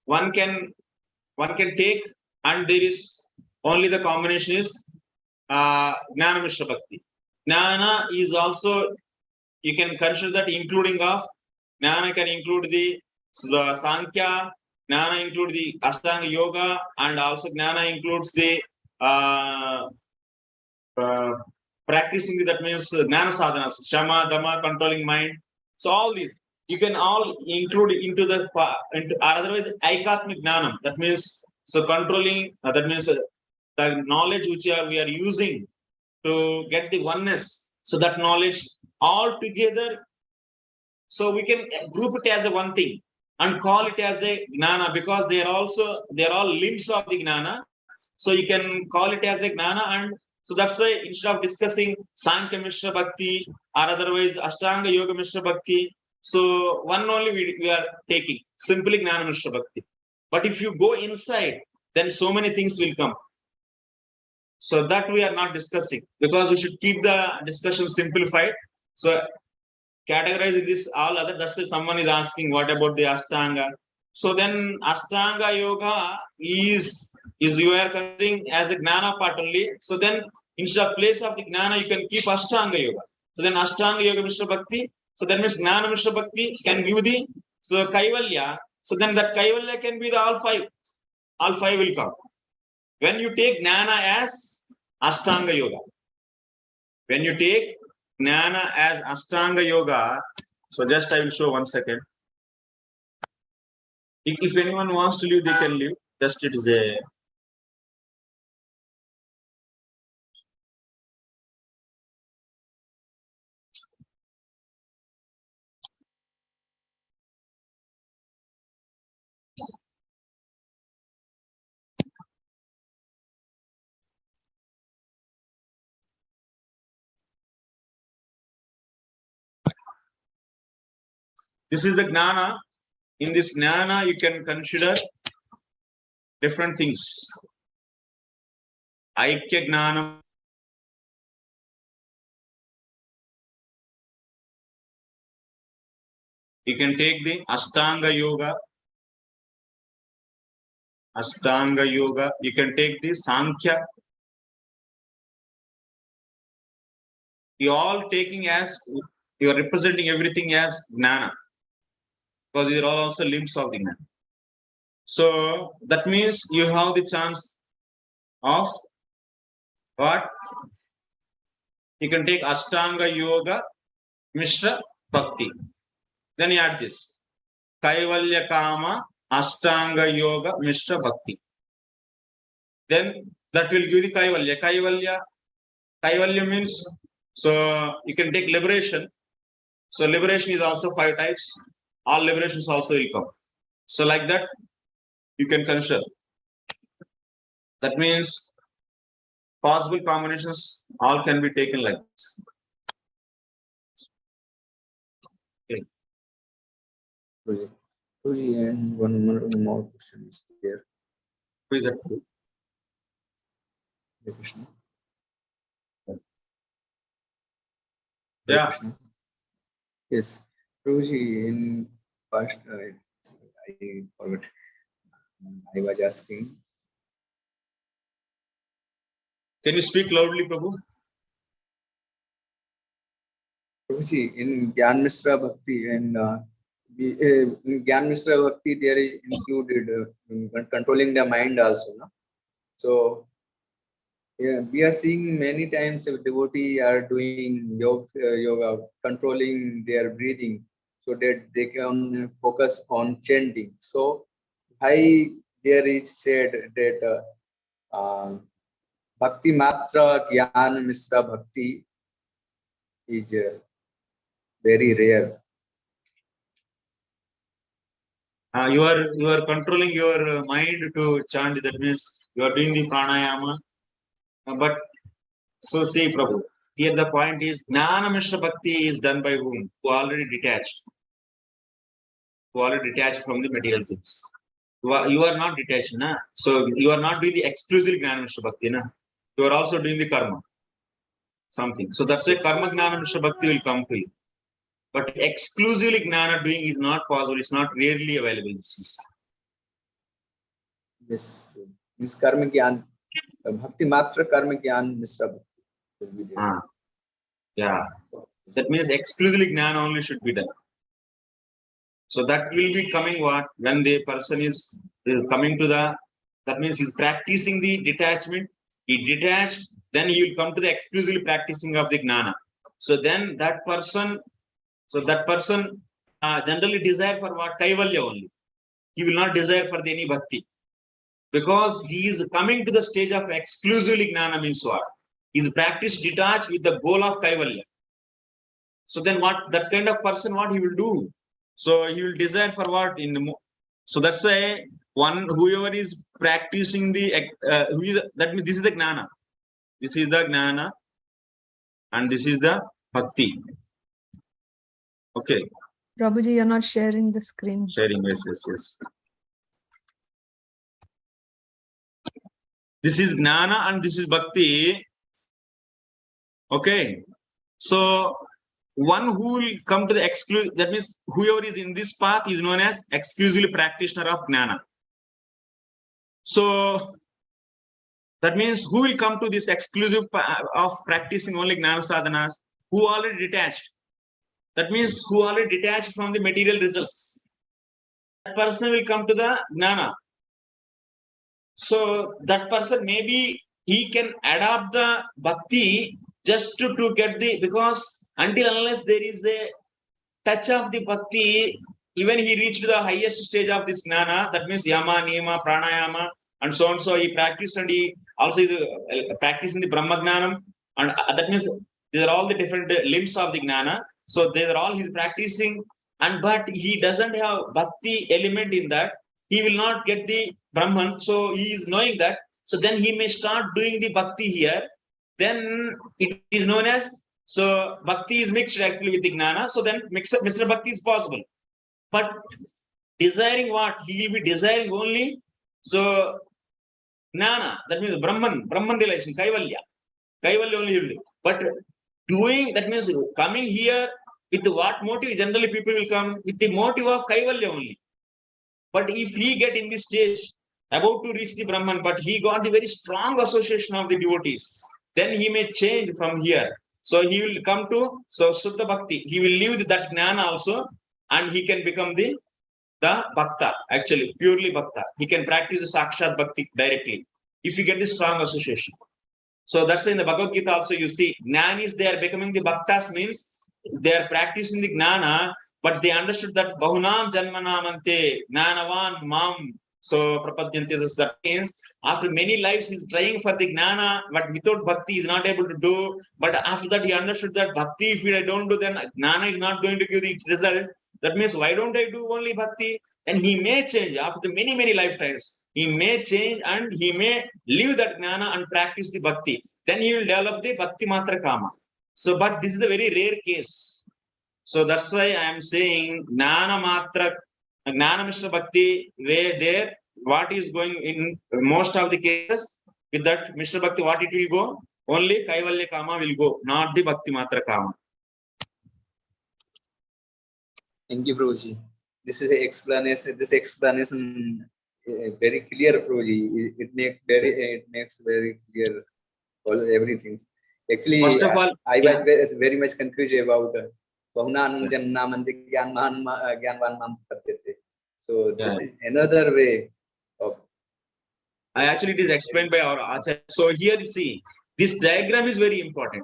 one can take, and there is only the combination is Gnana Mishra Bhakti. Gnana is also, you can consider that including of Gnana can include the Sankhya, Gnana include the Ashtanga Yoga, and also Gnana includes the practicing that means Gnana sadhanas, Shama, Dhamma, controlling mind. So all these you can all include into the otherwise Aikatmik Gnanam. That means so controlling. That means the knowledge which we are using to get the oneness. So that knowledge all together. So we can group it as a one thing and call it as a Gnana, because they are all limbs of the Gnana. So you can call it as a Gnana, and so that's why instead of discussing Sankhya Mishra Bhakti or otherwise Ashtanga Yoga Mishra Bhakti, so one only we are taking simply Gnana Mishra Bhakti. But if you go inside, then so many things will come. So that we are not discussing, because we should keep the discussion simplified. So categorize this all other. That's why someone is asking what about the Ashtanga. So then Ashtanga Yoga is you are considering as a Gnana part only. So then instead of place of the Gnana, you can keep Ashtanga Yoga. So then Ashtanga Yoga Mishra Bhakti. So that means Gnana Mishra Bhakti can give the Kaivalya. So then that Kaivalya can be the all five. All five will come. When you take Gnana as Ashtanga Yoga. When you take Gnana as Ashtanga Yoga, so just I will show 1 second. If anyone wants to leave, they can leave. Just it is a. This is the Gnana. In this Gnana, you can consider different things. Aikya Gnanam. You can take the Ashtanga Yoga. Ashtanga Yoga. You can take the Sankhya. You all taking as, you are representing everything as Gnana, because these are all also limbs of the Gnana. So that means you have the chance of what? You can take Ashtanga Yoga Mishra Bhakti. Then you add this Kaivalya Kama Ashtanga Yoga Mishra Bhakti. Then that will give the Kaivalya. Kaivalya means, so you can take liberation. So liberation is also 5 types. All liberations also will come. So like that, you can consider. That means possible combinations all can be taken like this. Okay. And one more question is there. Who is that? Krishna. Yeah. Krishna. Yes, Prabhuji, in past, I forgot. I was asking. Can you speak loudly, Prabhu? Prabhuji, in Gyan Mishra Bhakti and in Gyan Mishra Bhakti, there is included controlling the mind also. No? So, yeah, we are seeing many times if devotee are doing yoga, controlling their breathing so that they can focus on chanting. So, why there is said that Bhakti Matra Gyan Mishra Bhakti is very rare. You are controlling your mind to chant. That means you are doing the pranayama. But so see, Prabhu, here the point is Jnana Mishra Bhakti is done by whom? Who already detached. Who already detached from the material things. You are not detached, na? So you are not doing the exclusively Jnana Mishra Bhakti, na? You are also doing the karma. Something. So that's why Karma Jnana Mishra Bhakti will come to you. But exclusively Jnana doing is not possible. It's not rarely available. Yes, this Karma Gyan, Bhakti Matra Karma Gyan Mishra Bhakti. Yeah. That means exclusively Jnana only should be done. So that will be coming what? When the person is coming to the, that means he's practicing the detachment. He detached, then he will come to the exclusively practicing of the Jnana. So then that person generally desire for what? Kaivalya only. He will not desire for any bhakti. Because he is coming to the stage of exclusively Jnana means what? His practice detached with the goal of Kaivalya. So then what, that kind of person, what he will do? So he will desire for what? So that's why whoever is practicing the, that means this is the Jnana. This is the Jnana and this is the Bhakti. Okay. Prabhuji, you're not sharing the screen. Sharing, yes. This is Jnana and this is Bhakti. Okay. So one who will come to the exclusive, that means whoever is in this path is known as exclusively practitioner of Jnana. So that means who will come to this exclusive of practicing only Jnana sadhanas? Who already detached. That means who already detached from the material results. That person will come to the Jnana. So that person maybe he can adopt the Bhakti just to get the, because until unless there is a touch of the Bhakti, even he reached the highest stage of this Jnana, that means Yama, Niyama, Pranayama, and so on. So he practiced and he also is practicing the Brahma Jnanam, and that means these are all the different limbs of the Jnana. So they are all he's practicing, and but he doesn't have Bhakti element in that. He will not get the Brahman. So he is knowing that. So then he may start doing the Bhakti here. Then it is known as, so Bhakti is mixed actually with the Jnana. So then Mr. Bhakti is possible. But desiring what? He will be desiring only, so Jnana, that means Brahman relation, Kaivalya only he will do. But doing, that means coming here with what motive? Generally people will come with the motive of Kaivalya only. But if he get in this stage, about to reach the Brahman, but he got the very strong association of the devotees, then he may change from here. So he will come to, so Suddha Bhakti, he will live with that Jnana also, and he can become the Bhakta, actually, purely Bhakta. He can practice the Sakshat Bhakti directly, if you get the strong association. So that's why in the Bhagavad Gita also you see, Jnanis, they are becoming the Bhaktas, means they are practicing the Jnana, but they understood that Bahunam Janmanamante, Jnanavan Mam. So Prapadyante, that means after many lives he's trying for the Jnana, but without Bhakti he's not able to do. But after that he understood that Bhakti, if I don't do, then Jnana is not going to give the result. That means why don't I do only Bhakti? And he may change after many lifetimes. He may change and he may leave that Jnana and practice the Bhakti. Then he will develop the Bhakti Matra Kama. So, but this is a very rare case. So that's why I am saying Jnana Mishra Bhakti, where there, what is going in most of the cases, with that Mishra Bhakti, what it will go? Only Kaivalya Kama will go, not the Bhakti Matra Kama. Thank you, Prabhuji. This is an explanation. This explanation very clear, Prabhuji. It makes very clear all everything. Actually, First of all, I yeah. was very much confused about Bahunanam Jannamandi Gyanvan Mam Patyate. So this is another way of. Actually, it is explained by our Acharya. So here you see, this diagram is very important.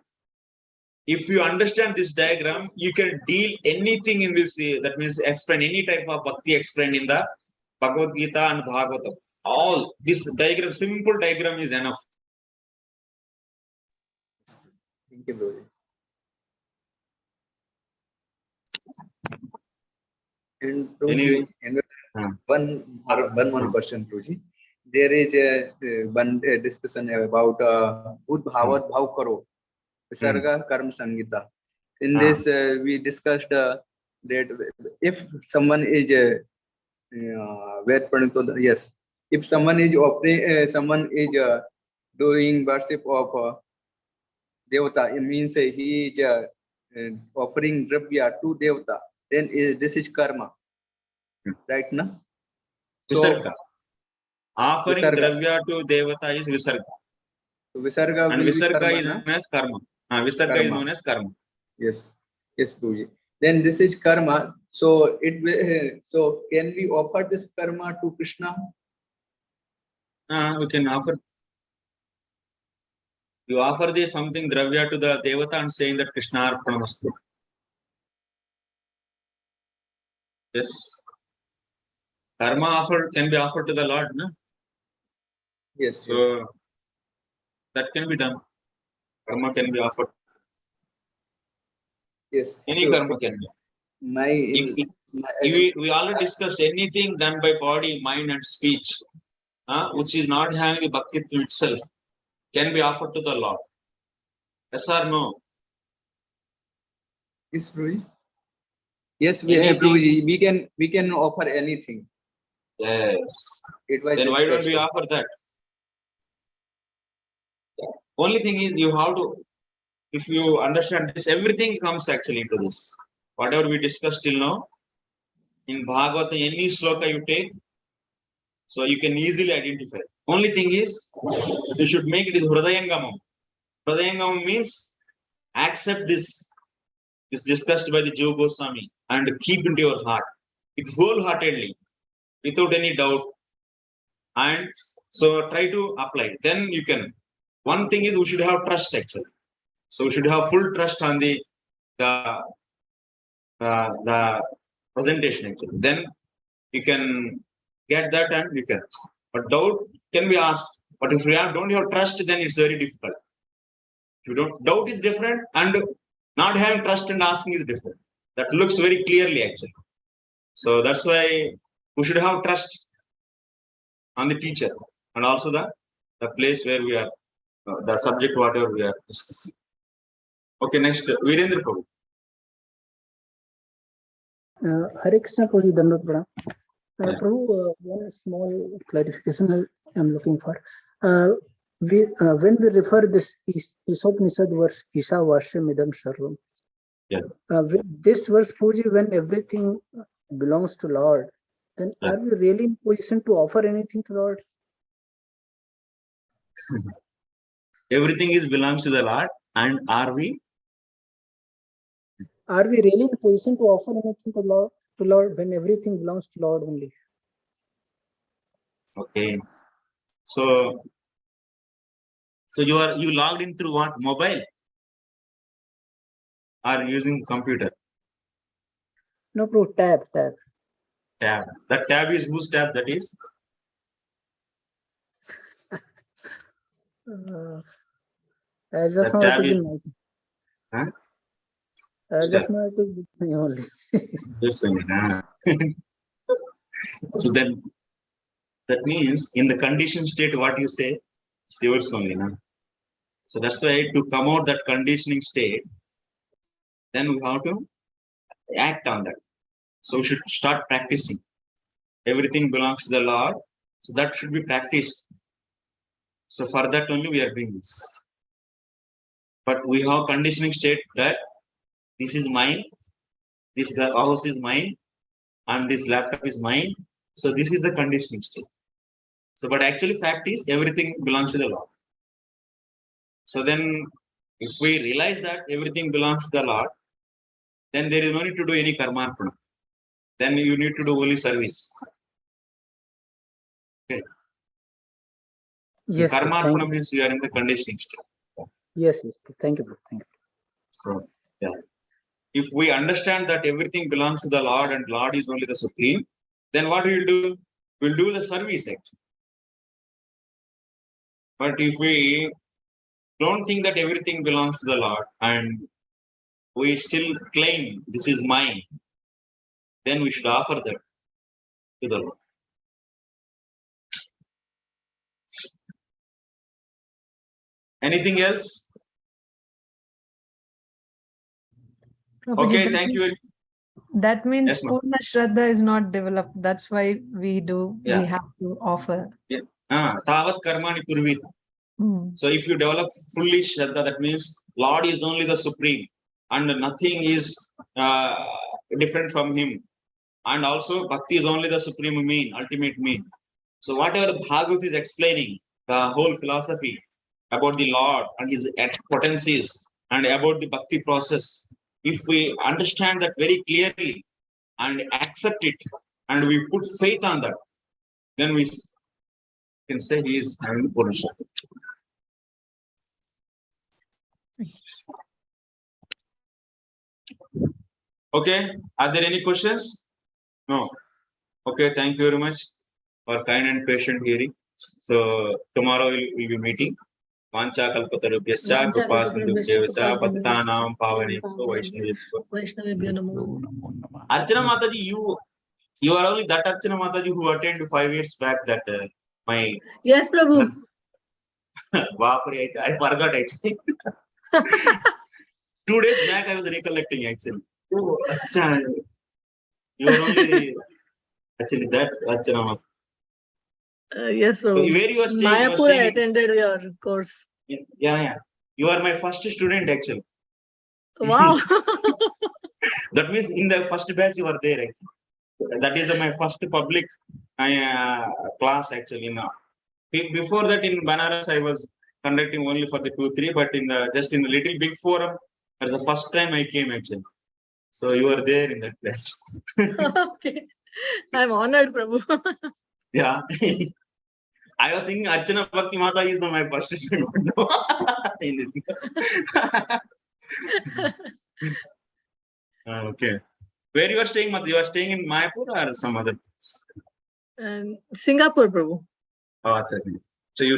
If you understand this diagram, you can deal anything in this. That means explain any type of bhakti explained in the Bhagavad Gita and Bhagavatam. All this diagram, simple diagram is enough. Thank you, Prabhuji. And Prabhuji, one more question, Prabhuji. There is one discussion about Udbhavat Bhav Karo, Visarga Karma Sangita. In this, we discussed that if someone is yes, if someone is doing worship of Devata, it means he is offering Dravya to Devata, then this is karma, right? No? Visarga. Offering Visarga. Dravya to Devata is Visarga. Visarga And will be Visarga karma, is known as karma. Visarga is known as karma. Yes, yes, Prabhuji. Then this is karma. So so can we offer this karma to Krishna? We can offer. You offer this something Dravya to the Devata and saying that Krishna Arpanamastu. Yes. Karma offer can be offered to the Lord, no? Yes, so yes. that can be done. Karma can be offered. Yes. Any karma can be. We already discussed anything done by body, mind, and speech, which is not having the bhakti itself, can be offered to the Lord. Yes or no? Yes, Prabhuji. Yes, Prabhuji, we can offer anything. Yes. It was then why don't we discussed. offer that? Only thing is you have to, if you understand this, everything comes actually to this. Whatever we discussed till now, in Bhagavata, any sloka you take, so you can easily identify. Only thing is, you should make it Hridayangamam. Hridayangamam means accept this discussed by the Jiva Goswami and keep into your heart with wholeheartedly, without any doubt. And so try to apply. Then you can. One thing is we should have trust actually. So we should have full trust on the presentation actually. Then you can get that and you can. But doubt can be asked. But if you don't have trust, then it's very difficult. If you don't, doubt is different, and not having trust and asking is different. That looks very clearly actually. So that's why we should have trust on the teacher and also the place where we are, the subject whatever we are discussing. Okay, next, Virendra Prabhu. Hare Krishna Prabhuji, Dandot Pranam. Prabhu, one small clarification I'm looking for. When we refer this Isopnisad verse, Isha Vashyam Idam Sarvam, with this verse, Prabhuji, when everything belongs to Lord, then are we really in position to offer anything to Lord? Everything belongs to the Lord, and are we? Are we really in position to offer anything to Lord when everything belongs to Lord only? Okay. So you logged in through what? Mobile? Or using computer? No, bro, tab. Tab. That tab is whose tab that is? As of now, it is in my. Huh? As of now, it is with me only. This only, So then, that means in the conditioned state, what you say, it's yours only. So that's why to come out that conditioning state, then we have to act on that. So we should start practicing. Everything belongs to the Lord. So that should be practiced. So for that only we are doing this. But we have conditioning state that this is mine, this house is mine, and this laptop is mine. So this is the conditioning state. So but actually fact is everything belongs to the Lord. So then, if we realize that everything belongs to the Lord, then there is no need to do any karmarpana. Then you need to do only service. Okay. Yes, Prabhu, thank Karmarpana you. means you are in the conditioning state. Yes, yes. Thank you, Prabhu. Thank you. So, yeah. If we understand that everything belongs to the Lord and Lord is only the supreme, then what we'll do? We'll do the service actually. But if we don't think that everything belongs to the Lord and we still claim this is mine, then we should offer that to the Lord. Anything else? Prabhuji, Okay, that thank you. means- That means Yes, ma'am. Purna Shraddha is not developed. That's why we Yeah. have to offer. Tavat karmani purvita. So if you develop fully Shraddha, that means Lord is only the supreme and nothing is different from him. And also Bhakti is only the supreme mean, ultimate mean. So whatever the Bhagavad is explaining, the whole philosophy about the Lord and his potencies and about the Bhakti process, if we understand that very clearly and accept it and we put faith on that, then we can say he is having Purna Shraddha. Okay, are there any questions? No. Okay, thank you very much for kind and patient hearing. So tomorrow we'll be meeting. Vancha kalpatarubhyascha krupasindhubhyascha pattanam pavanebhyo vaishnavebhyo. Vaishnavebhyo namo. Archana Mataji, you are only that Archana Mataji who attended 5 years back that my Yes, Prabhu. Bapre, I forgot actually. 2 days back I was recollecting actually. Oh, acha. You are only actually that Archana Mataji. Yes, So Prabhu. where you are staying? You are Mayapur, I staying in, attended your course. yeah. You are my first student actually. Wow. That means in the first batch you are there actually. That is my first public class actually. Before that in Banaras I was conducting only for the 2-3, but in the just in a little big forum, that's the first time I came actually. So you are there in that batch. Okay. I'm honored, Prabhu. Yeah. I was thinking Archana Bhakti Mata is my first student. In this. Okay. Where you are staying, Mata? You are staying in Mayapur or some other place? Singapore, Prabhu. Oh, that's okay.